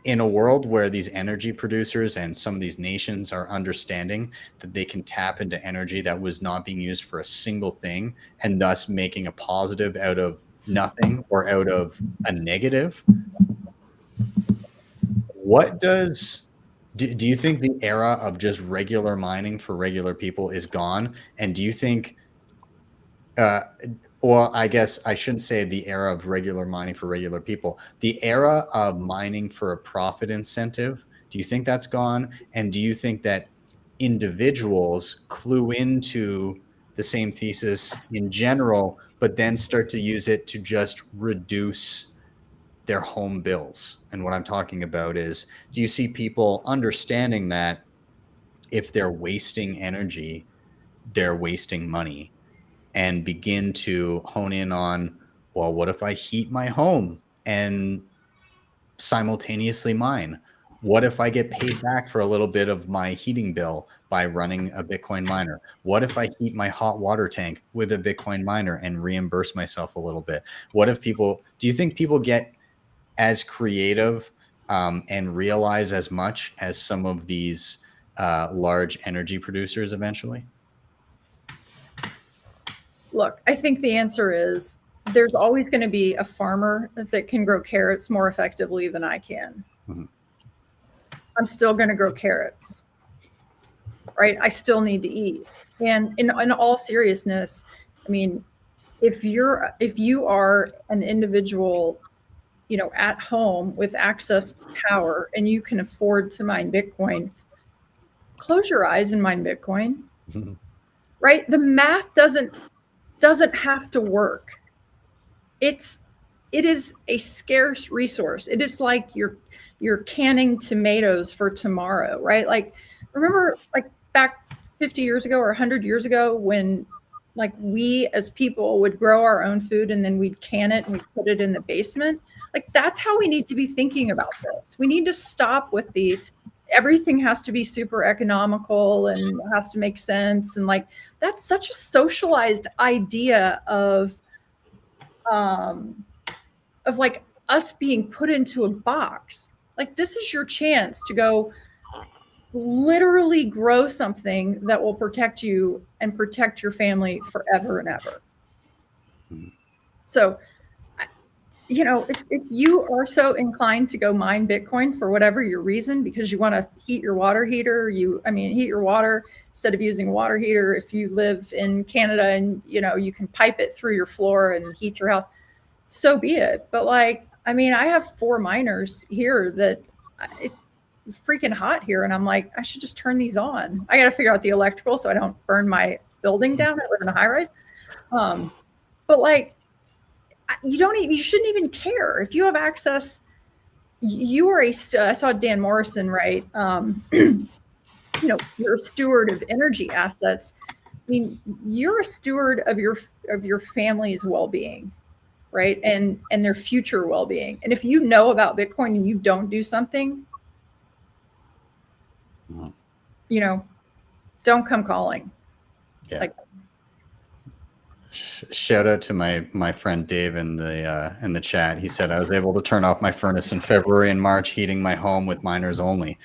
In a world where these energy producers and some of these nations are understanding that they can tap into energy that was not being used for a single thing, and thus making a positive out of nothing or out of a negative, do you think the era of just regular mining for regular people is gone? And do you think, well, I guess I shouldn't say the era of regular mining for regular people, the era of mining for a profit incentive, do you think that's gone? And do you think that individuals clue into the same thesis in general, but then start to use it to just reduce their home bills? And what I'm talking about is, do you see people understanding that if they're wasting energy, they're wasting money, and begin to hone in on, well, what if I heat my home and simultaneously mine? What if I get paid back for a little bit of my heating bill by running a Bitcoin miner? What if I heat my hot water tank with a Bitcoin miner and reimburse myself a little bit? Do you think people get as creative and realize as much as some of these large energy producers eventually? look, I think the answer is there's always going to be a farmer that can grow carrots more effectively than I can. Mm-hmm. I'm still going to grow carrots, right? I still need to eat. And in all seriousness, I mean, if you are an individual, at home with access to power and you can afford to mine Bitcoin, close your eyes and mine Bitcoin, mm-hmm. right? The math doesn't have to work. it is a scarce resource. It is like you're canning tomatoes for tomorrow, right? Like, remember, like back 50 years ago or 100 years ago, when like we as people would grow our own food and then we'd can it and we'd put it in the basement. Like, that's how we need to be thinking about this. We need to stop with the everything has to be super economical and has to make sense. And like, that's such a socialized idea of like us being put into a box. Like, this is your chance to go literally grow something that will protect you and protect your family forever and ever. So, you know, if you are so inclined to go mine Bitcoin for whatever your reason, because you want to heat your water heater, heat your water instead of using a water heater. If you live in Canada and, you know, you can pipe it through your floor and heat your house, so be it. But like, I mean, I have 4 miners here that it's freaking hot here. And I'm like, I should just turn these on. I got to figure out the electrical so I don't burn my building down. I live in a high rise. But like, you shouldn't even care if you have access. You are I saw Dan Morrison write, you know, you're a steward of energy assets. I mean, you're a steward of your family's well-being, right? And their future well-being. And if you know about Bitcoin and you don't do something, you know, don't come calling. Yeah. Like, shout out to my friend Dave in the chat. He said I was able to turn off my furnace in February and March, heating my home with miners only.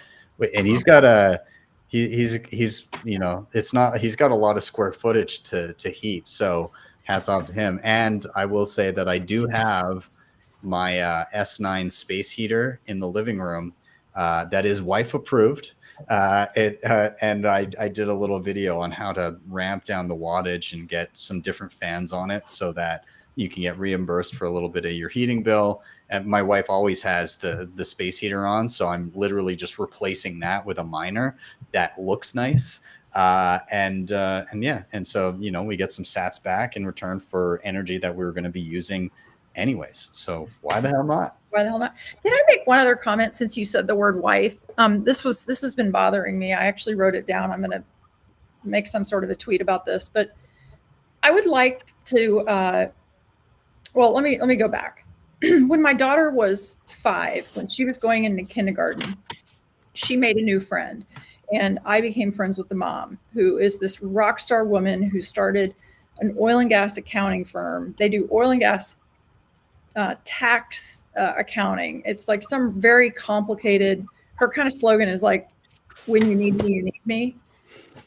And he's got he's you know, it's not, he's got a lot of square footage to heat. So hats off to him. And I will say that I do have my S9 space heater in the living room that is wife approved. And I did a little video on how to ramp down the wattage and get some different fans on it so that you can get reimbursed for a little bit of your heating bill. And my wife always has the space heater on, so I'm literally just replacing that with a miner that looks nice. And yeah, and so, you know, we get some sats back in return for energy that we were going to be using anyways. So why the hell not? Why the hell not? Can I make one other comment since you said the word wife? This has been bothering me. I actually wrote it down. I'm going to make some sort of a tweet about this, but I would like to, well, let me go back. When my daughter was 5, when she was going into kindergarten, she made a new friend, and I became friends with the mom, who is this rock star woman who started an oil and gas accounting firm. They do oil and gas tax accounting. It's like some very complicated, her kind of slogan is like, when you need me, you need me.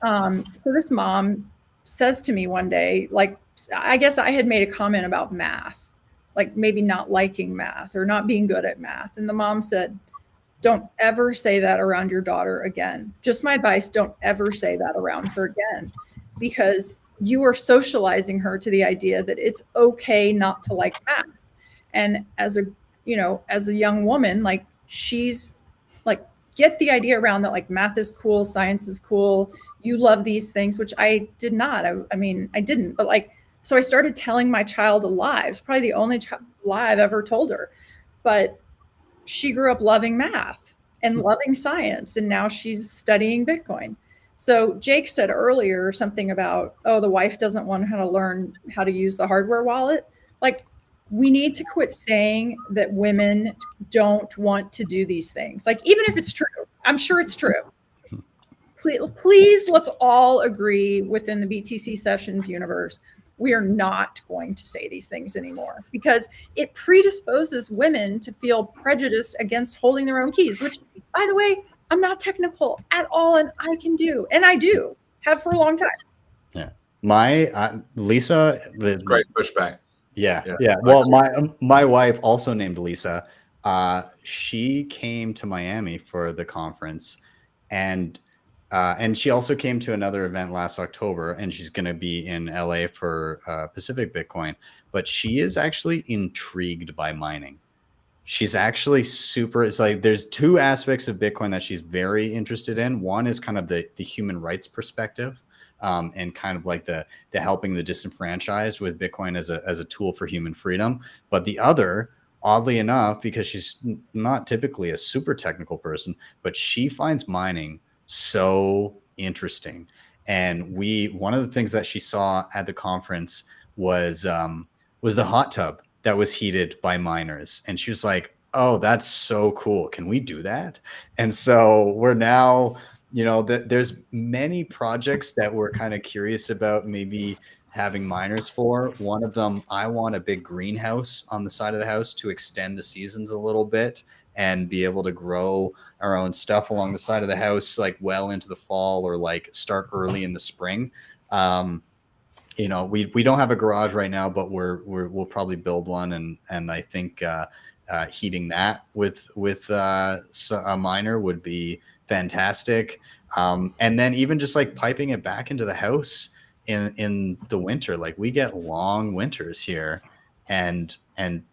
So this mom says to me one day, like, I guess I had made a comment about math, like maybe not liking math or not being good at math. And the mom said, don't ever say that around your daughter again. Just my advice, don't ever say that around her again, because you are socializing her to the idea that it's okay not to like math. And as a young woman, like, she's like, get the idea around that, like, math is cool, science is cool. You love these things, which I did not. I mean, I didn't, but like, so I started telling my child a lie. It's probably the only lie I've ever told her, but she grew up loving math and loving science. And now she's studying Bitcoin. So Jake said earlier something about, oh, the wife doesn't want her to learn how to use the hardware wallet. Like, we need to quit saying that women don't want to do these things. Like, even if it's true, I'm sure it's true. Please, let's all agree within the BTC Sessions universe, we are not going to say these things anymore, because it predisposes women to feel prejudice against holding their own keys, which, by the way, I'm not technical at all, and I can do, and I do have for a long time. Yeah, my Lisa, it's great pushback. Yeah. Well, my wife, also named Lisa, she came to Miami for the conference, and she also came to another event last October, and she's going to be in LA for Pacific Bitcoin. But she is actually intrigued by mining. she's actually super. It's like there's two aspects of Bitcoin that she's very interested in. One is kind of the human rights perspective, and kind of like the helping the disenfranchised with Bitcoin as a tool for human freedom. But the other, oddly enough, because she's not typically a super technical person, but she finds mining so interesting. And one of the things that she saw at the conference was the hot tub that was heated by miners. And she was like, oh, that's so cool. Can we do that? And so we're now, there's many projects that we're kind of curious about maybe having miners for. One of them, I want a big greenhouse on the side of the house to extend the seasons a little bit and be able to grow our own stuff along the side of the house, like well into the fall, or like start early in the spring. We don't have a garage right now, but we'll probably build one, and I think heating that with a miner would be fantastic. And then even just like piping it back into the house in the winter, like we get long winters here, and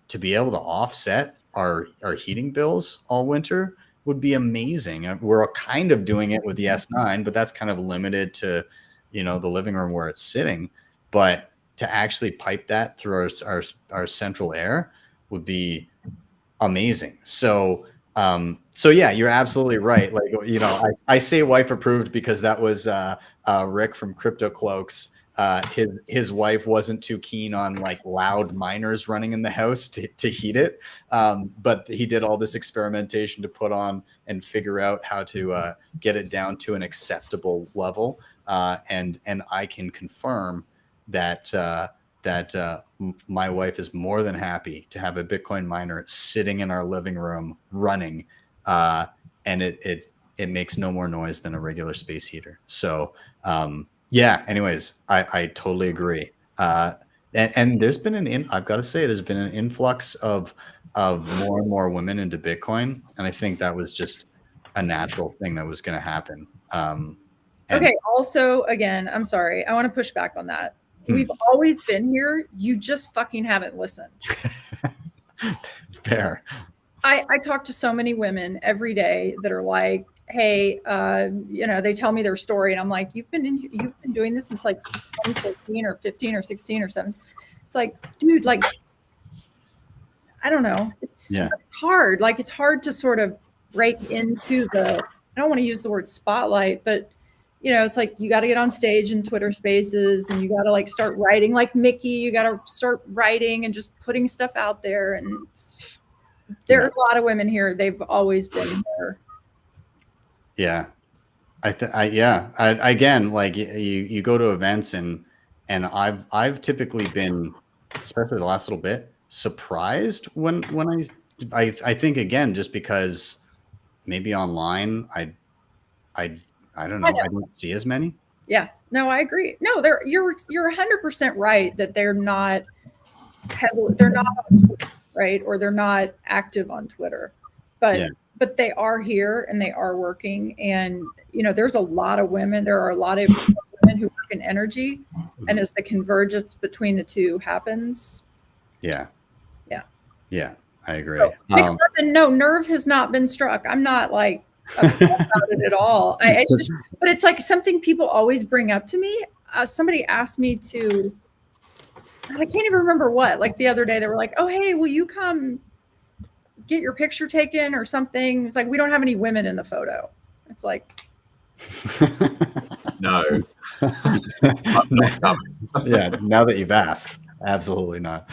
to be able to offset our heating bills all winter would be amazing. We're kind of doing it with the S9, but that's kind of limited to, the living room where it's sitting. But to actually pipe that through our central air would be amazing. So yeah, you're absolutely right. Like, I say wife approved because that was Rick from Crypto Cloaks. His wife wasn't too keen on like loud miners running in the house to heat it. But he did all this experimentation to put on and figure out how to get it down to an acceptable level. And I can confirm that my wife is more than happy to have a Bitcoin miner sitting in our living room running, and it makes no more noise than a regular space heater. So yeah, anyways, I totally agree. And there's been I've got to say, there's been an influx of more and more women into Bitcoin, and I think that was just a natural thing that was going to happen. Okay. Also, again, I'm sorry, I want to push back on that. We've always been here. You just fucking haven't listened. Fair. I talk to so many women every day that are like, hey, they tell me their story, and I'm like, you've been doing this since like 2014 or 15 or 16 or 17. It's like, dude, like, I don't know. It's hard. Like, it's hard to sort of break into I don't want to use the word spotlight, but it's like you got to get on stage in Twitter Spaces, and you got to like start writing like Mickey. You got to start writing and just putting stuff out there. And there are a lot of women here. They've always been here. Yeah. Again, like you go to events, and I've typically been, especially the last little bit, surprised when I think, again, just because maybe online I don't know. I don't see as many. Yeah, no, I agree. No, you're 100% right that they're not on Twitter, right? Or they're not active on Twitter, but they are here and they are working. And there's a lot of women. There are a lot of women who work in energy, and as the convergence between the two happens. Yeah, I agree. So, no, nerve has not been struck. I'm not like about it at all. But it's like something people always bring up to me. Somebody asked me to, I can't even remember what, like the other day they were like, oh, hey, will you come get your picture taken or something? It's like, we don't have any women in the photo. It's like, no. I'm not coming. Yeah, now that you've asked, absolutely not.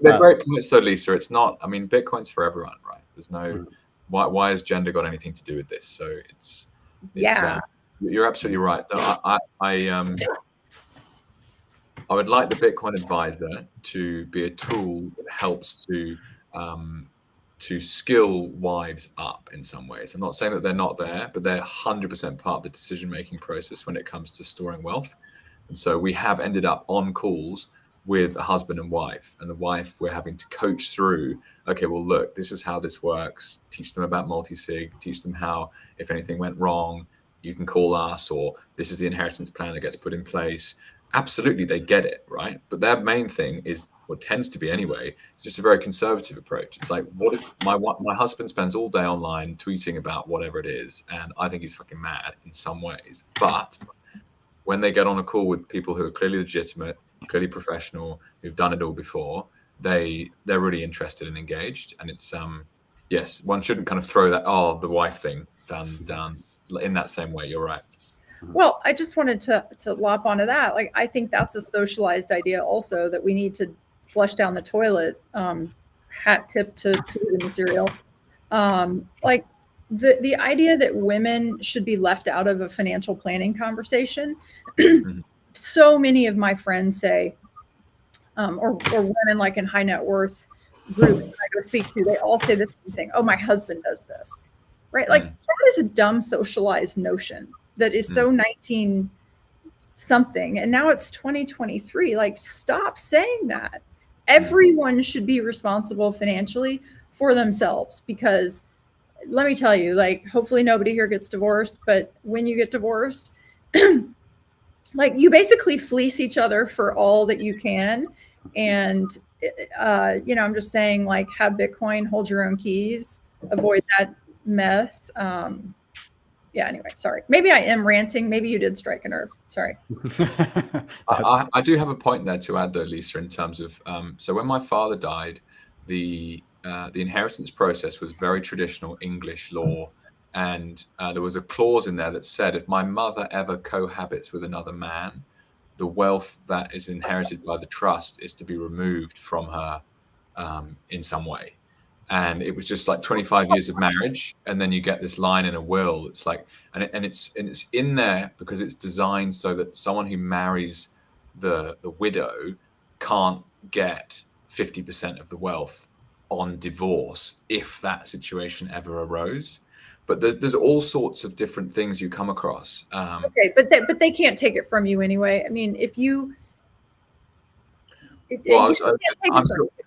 They're great points though, Lisa. It's not, I mean, Bitcoin's for everyone, right? There's no why has gender got anything to do with this? So it's you're absolutely right. I would like the Bitcoin advisor to be a tool that helps to skill wives up in some ways. I'm not saying that they're not there, but they're 100% part of the decision-making process when it comes to storing wealth. And so we have ended up on calls with a husband and wife, and the wife we're having to coach through, okay, well, look, this is how this works. Teach them about multi-sig, teach them how, if anything went wrong, you can call us, or this is the inheritance plan that gets put in place. absolutely they get it, right? But their main thing is, what tends to be anyway, it's just a very conservative approach. It's like, what is my husband spends all day online tweeting about whatever it is, and I think he's fucking mad in some ways. But when they get on a call with people who are clearly legitimate, clearly professional, who've done it all before, they're really interested and engaged. And it's yes, one shouldn't kind of throw that the wife thing down in that same way. You're right. Well, I just wanted to lop onto that. Like, I think that's a socialized idea also, that we need to flush down the toilet, hat tip to food in the cereal. Like the idea that women should be left out of a financial planning conversation. So many of my friends say, or women like in high net worth groups that I go speak to, they all say the same thing. Oh, my husband does this, right? Like that is a dumb socialized notion that is so 19 something, and now it's 2023. Like, stop saying that. Everyone should be responsible financially for themselves, because let me tell you, like, hopefully nobody here gets divorced, but when you get divorced, like, you basically fleece each other for all that you can. And I'm just saying, like, have Bitcoin, hold your own keys, avoid that mess. Yeah, anyway, sorry. Maybe I am ranting. Maybe you did strike a nerve. Sorry. I do have a point there to add, though, Lisa, in terms of so when my father died, the inheritance process was very traditional English law, and there was a clause in there that said, if my mother ever cohabits with another man, the wealth that is inherited by the trust is to be removed from her in some way. And it was just like 25 years of marriage, and then you get this line in a will. It's like, and it's in there because it's designed so that someone who marries the widow can't get 50% of the wealth on divorce if that situation ever arose. But there's all sorts of different things you come across. Okay, but they can't take it from you anyway. I mean, if you,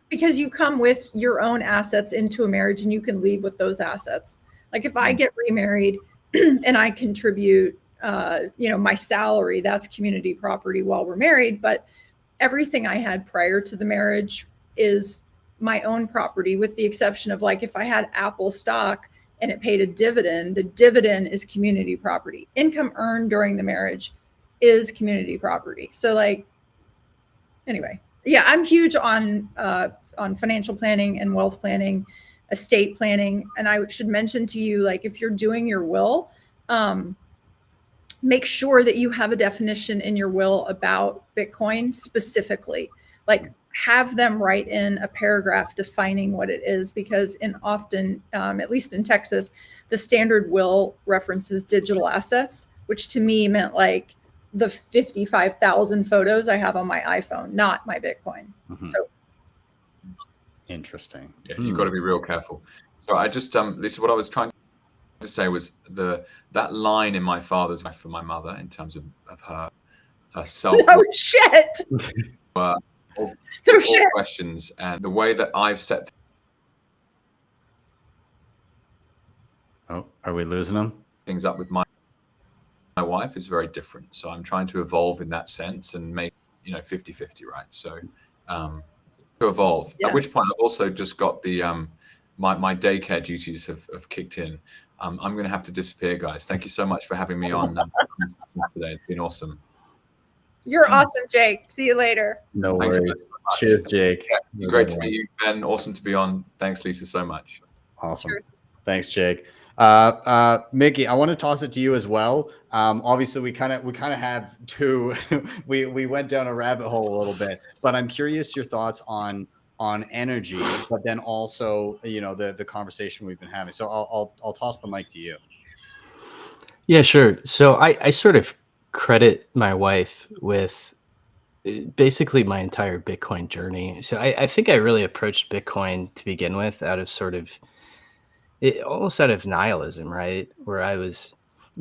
because you come with your own assets into a marriage, and you can leave with those assets. Like, if I get remarried and I contribute, my salary, that's community property while we're married. But everything I had prior to the marriage is my own property, with the exception of, like, if I had Apple stock and it paid a dividend, the dividend is community property. Income earned during the marriage is community property. So, like, anyway, yeah, I'm huge on financial planning and wealth planning, estate planning. And I should mention to you, like, if you're doing your will, make sure that you have a definition in your will about Bitcoin specifically. Like, have them write in a paragraph defining what it is, because often, at least in Texas, the standard will references digital assets, which to me meant like the 55,000 photos I have on my iPhone, not my Bitcoin. So interesting. Yeah, you've got to be real careful. So I just this is what I was trying to say, was that line in my father's wife for my mother in terms of her self. Oh shit. All questions, and the way that I've set. Oh, are we losing them? Things up with my wife is very different. So I'm trying to evolve in that sense and make 50-50, right? So to evolve. Yeah. At which point I've also just got the my daycare duties have kicked in. I'm going to have to disappear, guys. Thank you so much for having me on today. It's been awesome. You're awesome, Jake. See you later. No worries. Cheers, Jake. Yeah, great to meet you, Ben. Awesome to be on. Thanks, Lisa, so much. Awesome. Sure. Thanks, Jake. Mickey, I want to toss it to you as well. Obviously, we kind of have two. we went down a rabbit hole a little bit, but I'm curious your thoughts on energy, but then also the conversation we've been having. So I'll toss the mic to you. Yeah, sure. So I sort of credit my wife with basically my entire Bitcoin journey. So I think I really approached Bitcoin to begin with out of almost out of nihilism, right? Where I was,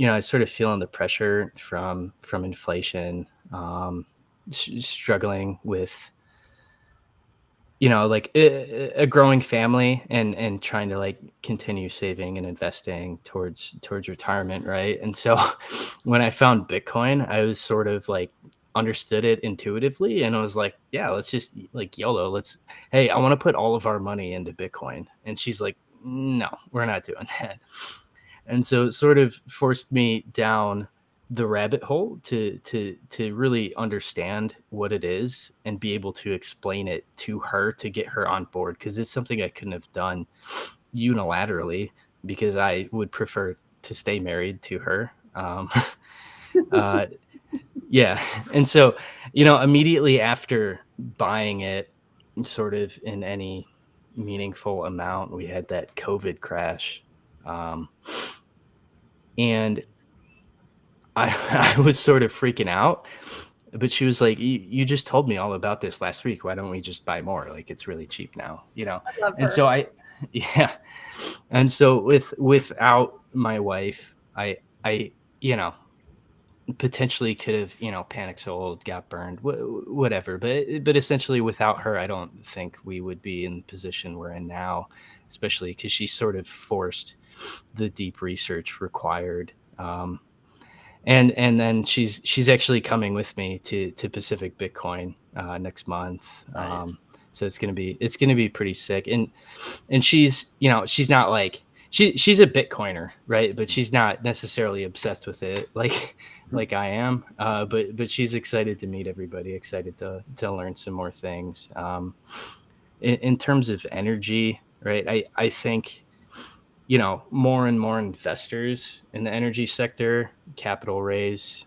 I was sort of feeling the pressure from inflation, struggling with, like a growing family and trying to like continue saving and investing towards retirement, right? And so when I found Bitcoin, I was sort of like understood it intuitively, and I was like, yeah, let's just like YOLO. Hey, I want to put all of our money into Bitcoin. And she's like, no, we're not doing that. And so it sort of forced me down the rabbit hole to really understand what it is and be able to explain it to her to get her on board, because it's something I couldn't have done unilaterally, because I would prefer to stay married to her. Yeah. And so, immediately after buying it, sort of in any meaningful amount, we had that COVID crash. And I was sort of freaking out, but she was like, you just told me all about this last week. Why don't we just buy more? Like, it's really cheap now, I love And her. so yeah. And so without my wife, I potentially could have, panic sold, got burned, whatever. But essentially without her, I don't think we would be in the position we're in now, especially because she sort of forced the deep research required. And then she's actually coming with me to Pacific Bitcoin next month. Nice. So it's gonna be pretty sick. And she's she's not like she's a Bitcoiner, right? But she's not necessarily obsessed with it like I am. But she's excited to meet everybody, excited to learn some more things. In terms of energy, right? I think more and more investors in the energy sector, capital raise.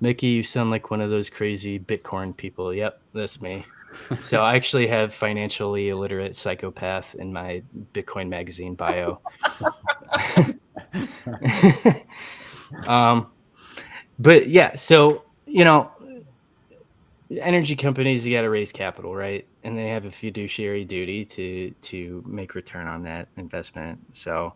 Mickey, you sound like one of those crazy Bitcoin people. Yep, that's me. So I actually have financially illiterate psychopath in my Bitcoin magazine bio. But yeah, so energy companies, you got to raise capital, right? And they have a fiduciary duty to make return on that investment. So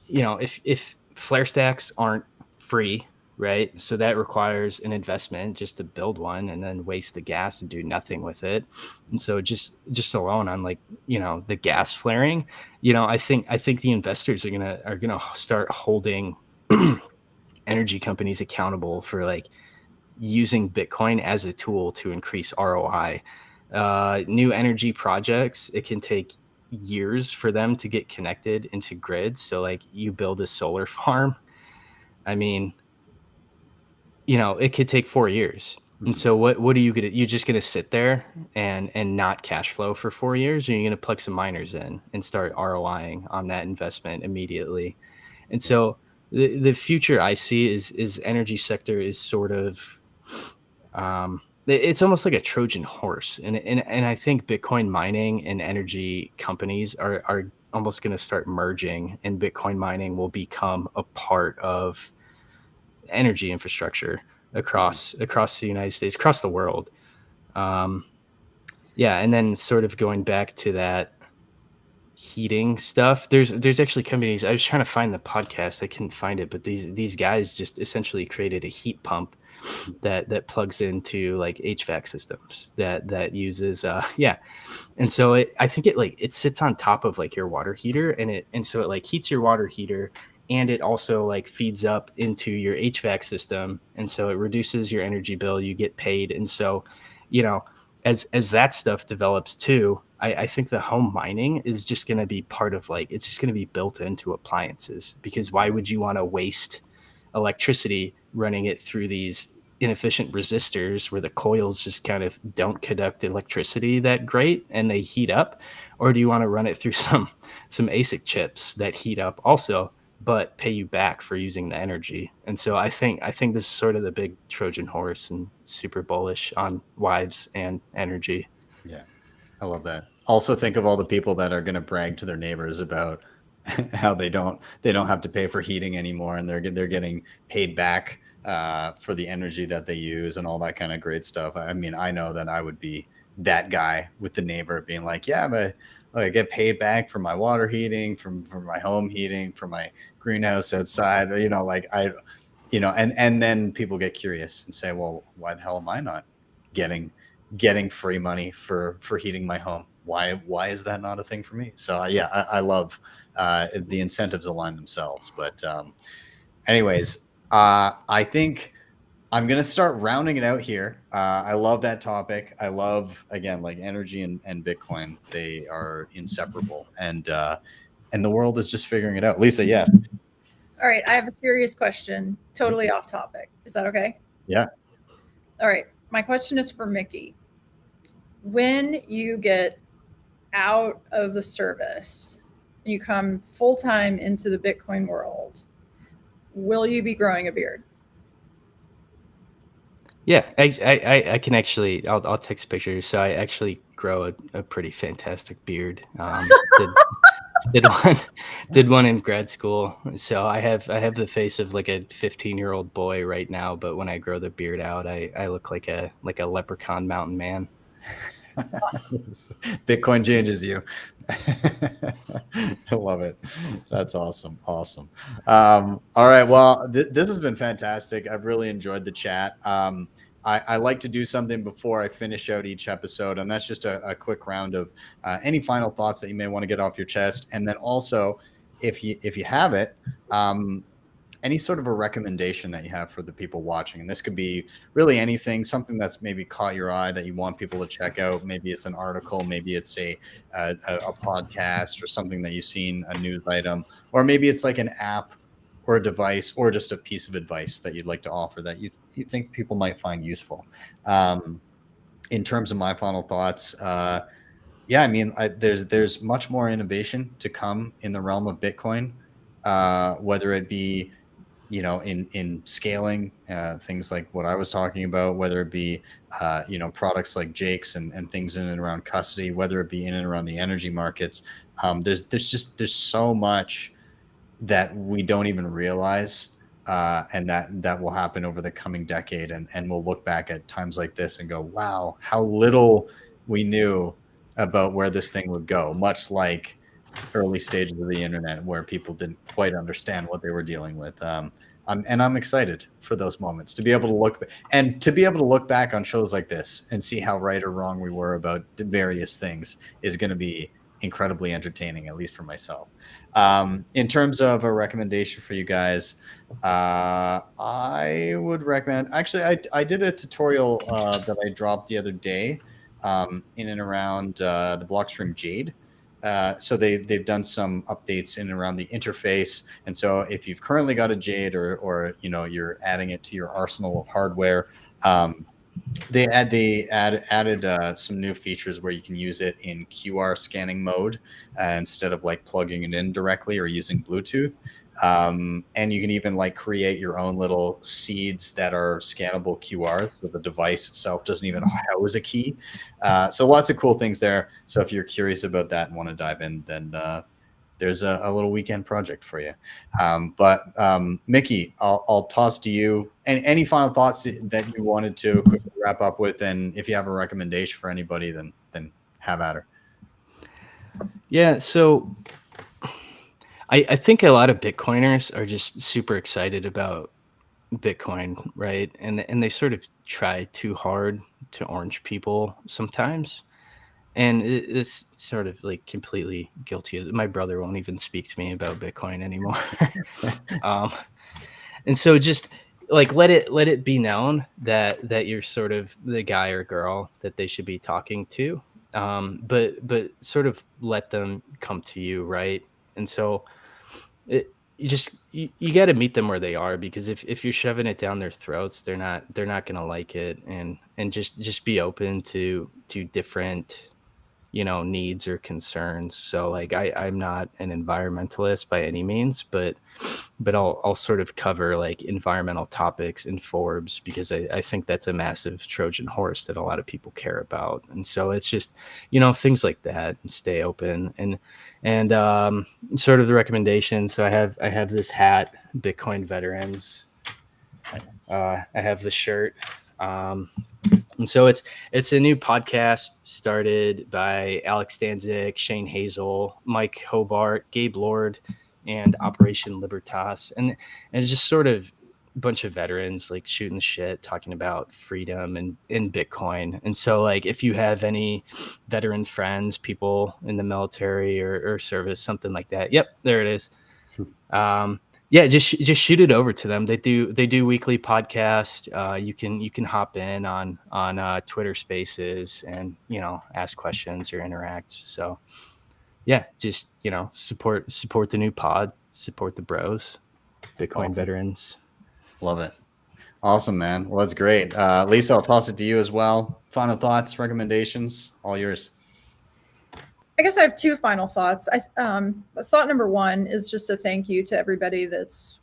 if flare stacks aren't free, right, so that requires an investment just to build one, and then waste the gas and do nothing with it. And so just alone on the gas flaring, I think the investors are gonna start holding energy companies accountable for using Bitcoin as a tool to increase ROI. New energy projects, it can take years for them to get connected into grids. So you build a solar farm, I mean, it could take 4 years. And so what are you gonna? You're just gonna sit there and not cash flow for 4 years, or you're gonna plug some miners in and start ROIing on that investment immediately? And so the future I see is energy sector is sort of it's almost like a Trojan horse, and I think Bitcoin mining and energy companies are almost going to start merging, and Bitcoin mining will become a part of energy infrastructure across the United States, across the world. Yeah, and then sort of going back to that heating stuff, there's actually companies. I was trying to find the podcast, I couldn't find it, but these guys just essentially created a heat pump that plugs into HVAC systems that uses and so I think it sits on top of your water heater, and so it heats your water heater, and it also feeds up into your HVAC system, and so it reduces your energy bill, you get paid. And so as that stuff develops too, I think the home mining is just going to be part of it's just going to be built into appliances, because why would you want to waste electricity running it through these inefficient resistors where the coils just kind of don't conduct electricity that great and they heat up? Or do you want to run it through some ASIC chips that heat up also but pay you back for using the energy? And so I think this is sort of the big Trojan horse, and super bullish on wives and energy. Yeah, I love that. Also think of all the people that are going to brag to their neighbors about how they don't have to pay for heating anymore, and they're getting paid back for the energy that they use and all that kind of great stuff. I mean, I know that I would be that guy with the neighbor being like, yeah, but I get paid back for my water heating, for my home heating, for my greenhouse outside, and then people get curious and say, well, why the hell am I not getting free money for heating my home? Why is that not a thing for me? So yeah, I love the incentives align themselves. But anyways, I think I'm going to start rounding it out here. I love that topic. I love, again, like energy and Bitcoin. They are inseparable. And the world is just figuring it out. Lisa, yes. All right. I have a serious question, totally off topic. Is that okay? Yeah. All right. My question is for Mickey. When you get out of the service, you come full-time into the Bitcoin world, will you be growing a beard? Yeah, I can actually, I'll text pictures. So I actually grow a pretty fantastic beard. Did one in grad school. So I have the face of like a 15-year-old boy right now, but when I grow the beard out, I look like a leprechaun mountain man. Bitcoin changes you. I love it. That's awesome. All right. Well, this has been fantastic. I've really enjoyed the chat. I like to do something before I finish out each episode, and that's just a quick round of any final thoughts that you may want to get off your chest, and then also, if you have it, any sort of a recommendation that you have for the people watching. And this could be really anything, something that's maybe caught your eye that you want people to check out. Maybe it's an article, maybe it's a podcast or something that you've seen, a news item, or maybe it's like an app or a device or just a piece of advice that you'd like to offer that you think people might find useful. In terms of my final thoughts, yeah, I mean, there's much more innovation to come in the realm of Bitcoin, whether it be, you know, in scaling, things like what I was talking about, whether it be, you know, products like Jake's and things in and around custody, whether it be in and around the energy markets. There's so much that we don't even realize, and that will happen over the coming decade. And we'll look back at times like this and go, wow, how little we knew about where this thing would go, much like early stages of the internet where people didn't quite understand what they were dealing with. And I'm excited for those moments to be able to look back on shows like this and see how right or wrong we were about various things is going to be incredibly entertaining, at least for myself. In terms of a recommendation for you guys, I would recommend, actually, I did a tutorial that I dropped the other day in and around the Blockstream Jade. So they've done some updates in and around the interface. And so if you've currently got a Jade or you know, you're adding it to your arsenal of hardware, they added some new features where you can use it in QR scanning mode instead of like plugging it in directly or using Bluetooth. And you can even like create your own little seeds that are scannable QR. So the device itself doesn't even house a key. So lots of cool things there. So if you're curious about that and want to dive in, then there's a little weekend project for you. But Mickey, I'll toss to you. And any final thoughts that you wanted to quickly wrap up with? And if you have a recommendation for anybody, then have at her. Yeah. So I think a lot of Bitcoiners are just super excited about Bitcoin, right? And they sort of try too hard to orange people sometimes. And it's sort of like completely guilty of it. My brother won't even speak to me about Bitcoin anymore. And so just like let it be known that you're sort of the guy or girl that they should be talking to. But sort of let them come to you, right? And so you got to meet them where they are, because if you're shoving it down their throats, they're not gonna like it. And just be open to different, you know, needs or concerns. So like I'm not an environmentalist by any means, but I'll sort of cover like environmental topics in Forbes, because I think that's a massive Trojan horse that a lot of people care about. And so it's just, you know, things like that, and stay open. And sort of the recommendation. So I have this hat, Bitcoin Veterans. I have the shirt. And so it's a new podcast started by Alex Danzig, Shane Hazel, Mike Hobart, Gabe Lord, and Operation Libertas. And it's just sort of a bunch of veterans like shooting the shit, talking about freedom and in Bitcoin. And so like if you have any veteran friends, people in the military or service, something like that, yep, there it is. Yeah, just shoot it over to them. They do weekly podcast. You can hop in on Twitter Spaces and ask questions or interact. So yeah, just support the new pod, support the bros, Bitcoin veterans. Love it. Awesome, man. Well, that's great. Lisa, I'll toss it to you as well. Final thoughts, recommendations, all yours. I guess I have two final thoughts. Thought number one is just a thank you to everybody that's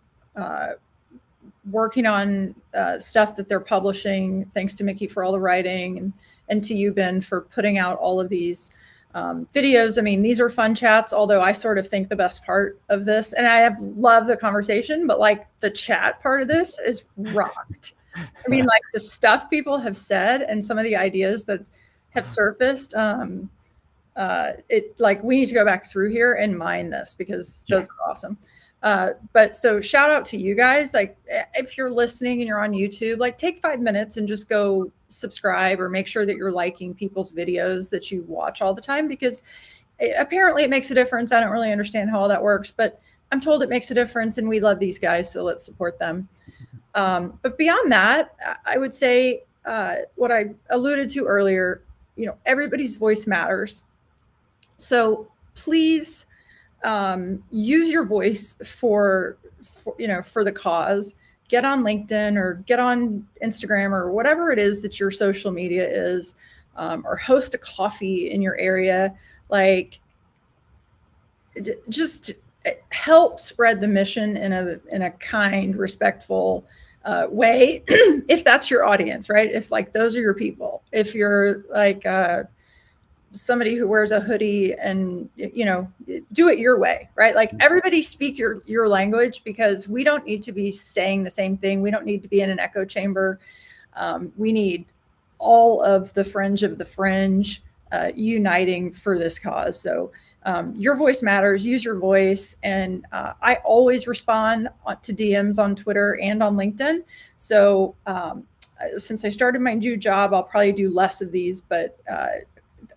working on stuff that they're publishing. Thanks to Mickey for all the writing, and to you, Ben, for putting out all of these videos. I mean, these are fun chats, although I sort of think the best part of this, and I have loved the conversation, but like the chat part of this is rocked. I mean, like the stuff people have said and some of the ideas that have surfaced. We need to go back through here and mine this because those are awesome. But so shout out to you guys. Like if you're listening and you're on YouTube, like take 5 minutes and just go subscribe or make sure that you're liking people's videos that you watch all the time, because apparently it makes a difference. I don't really understand how all that works, but I'm told it makes a difference and we love these guys. So let's support them. But beyond that, I would say what I alluded to earlier, everybody's voice matters. So please use your voice for the cause. Get on LinkedIn or get on Instagram or whatever it is that your social media is, or host a coffee in your area. Like, just help spread the mission in a kind, respectful way. If that's your audience, right? If like those are your people. If you're like somebody who wears a hoodie and do it your way, right? Like everybody speak your language, because we don't need to be saying the same thing. We don't need to be in an echo chamber. We need all of the fringe of the fringe uniting for this cause. So your voice matters. Use your voice. And I always respond to DMs on Twitter and on LinkedIn. So since I started my new job, I'll probably do less of these, but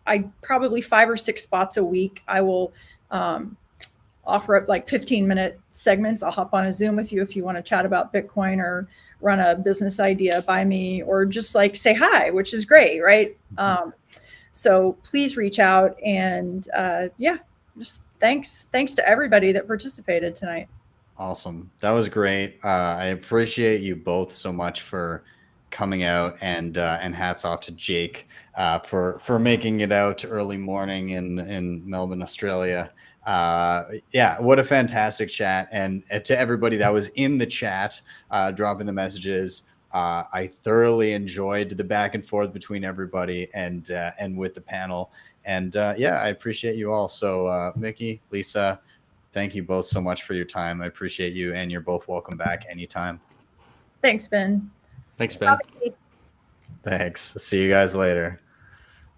I probably 5 or 6 spots a week. I will offer up like 15-minute segments. I'll hop on a Zoom with you if you want to chat about Bitcoin or run a business idea by me, or just like say hi, which is great, right? So please reach out, and just thanks to everybody that participated tonight. Awesome. That was great. I appreciate you both so much for coming out, and hats off to Jake for making it out early morning in Melbourne, Australia. What a fantastic chat. And to everybody that was in the chat, dropping the messages, I thoroughly enjoyed the back and forth between everybody and with the panel. And I appreciate you all. So Mickey, Lisa, thank you both so much for your time. I appreciate you, and you're both welcome back anytime. Thanks, Ben. Thanks, Ben. Thanks. See you guys later.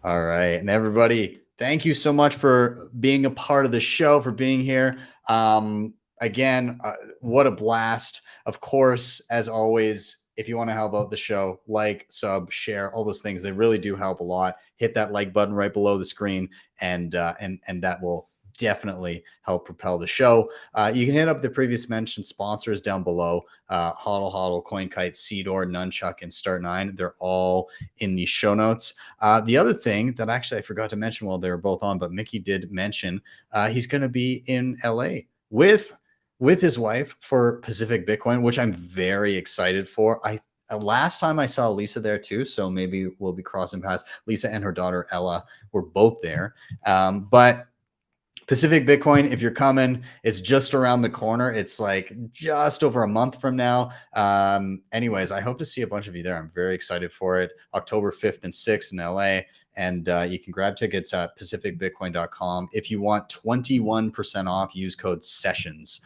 All right. And everybody, thank you so much for being a part of the show, for being here. Again, what a blast. Of course, as always, if you want to help out the show, like, sub, share, all those things, they really do help a lot. Hit that like button right below the screen, and that will definitely help propel the show. You can hit up the previous mentioned sponsors down below. HodlHodl, CoinKite, Seedor, Nunchuk, and Start9. They're all in the show notes. The other thing that actually I forgot to mention while they were both on, but Mickey did mention, he's going to be in LA with his wife for Pacific Bitcoin, which I'm very excited for. Last time I saw Lisa there too, so maybe we'll be crossing paths. Lisa and her daughter Ella were both there. But Pacific Bitcoin, if you're coming, it's just around the corner. It's like just over a month from now. Anyways, I hope to see a bunch of you there. I'm very excited for it. October 5th and 6th in LA. And you can grab tickets at pacificbitcoin.com. If you want 21% off, use code SESSIONS,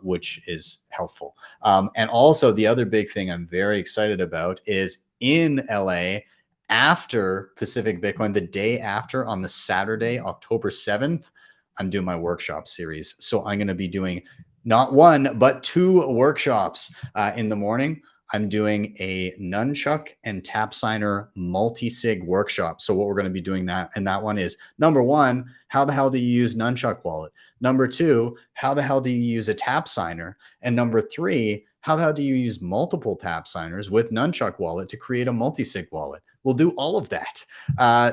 which is helpful. And also the other big thing I'm very excited about is in LA after Pacific Bitcoin, the day after, on the Saturday, October 7th, I'm doing my workshop series. So I'm going to be doing not 1, but 2 workshops in the morning. I'm doing a Nunchuk and Tap Signer multi-sig workshop. So what we're going to be doing and that one is, number one, how the hell do you use Nunchuk Wallet? Number two, how the hell do you use a Tap Signer? And number three, how the hell do you use multiple Tap Signers with Nunchuk Wallet to create a multi-sig wallet? We'll do all of that.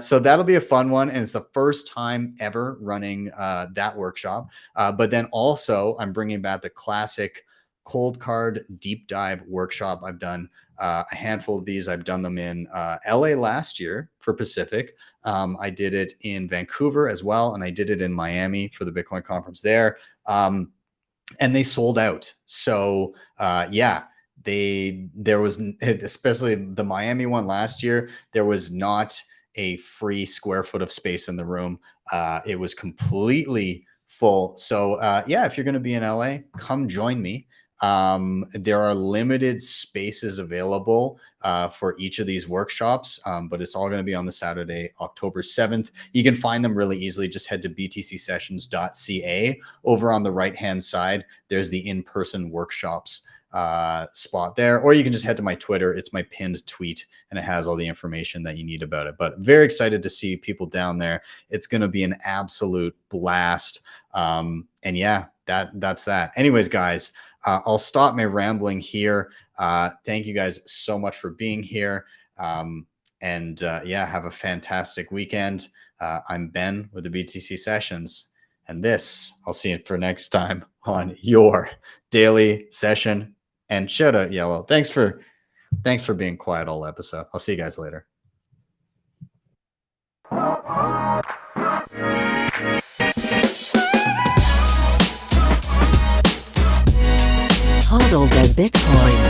So that'll be a fun one. And it's the first time ever running that workshop. But then also I'm bringing back the classic cold card deep dive workshop. I've done a handful of these. I've done them in LA last year for Pacific. I did it in Vancouver as well. And I did it in Miami for the Bitcoin conference there. And they sold out. So yeah, there was, especially the Miami one last year, there was not a free square foot of space in the room. It was completely full. So yeah, if you're going to be in LA, come join me. There are limited spaces available for each of these workshops, but it's all going to be on the Saturday, October 7th. You can find them really easily. Just head to btcsessions.ca. Over on the right-hand side, there's the in-person workshops spot there, or you can just head to my Twitter. It's my pinned tweet, and it has all the information that you need about it. But very excited to see people down there. It's going to be an absolute blast. And yeah, that's that. Anyways, guys, I'll stop my rambling here. Thank you guys so much for being here. And yeah, have a fantastic weekend. I'm Ben with the BTC Sessions, and this, I'll see you for next time on your daily session. And shout out Yellow. Thanks for being quiet all episode. I'll see you guys later. HodlHodl the Bitcoin.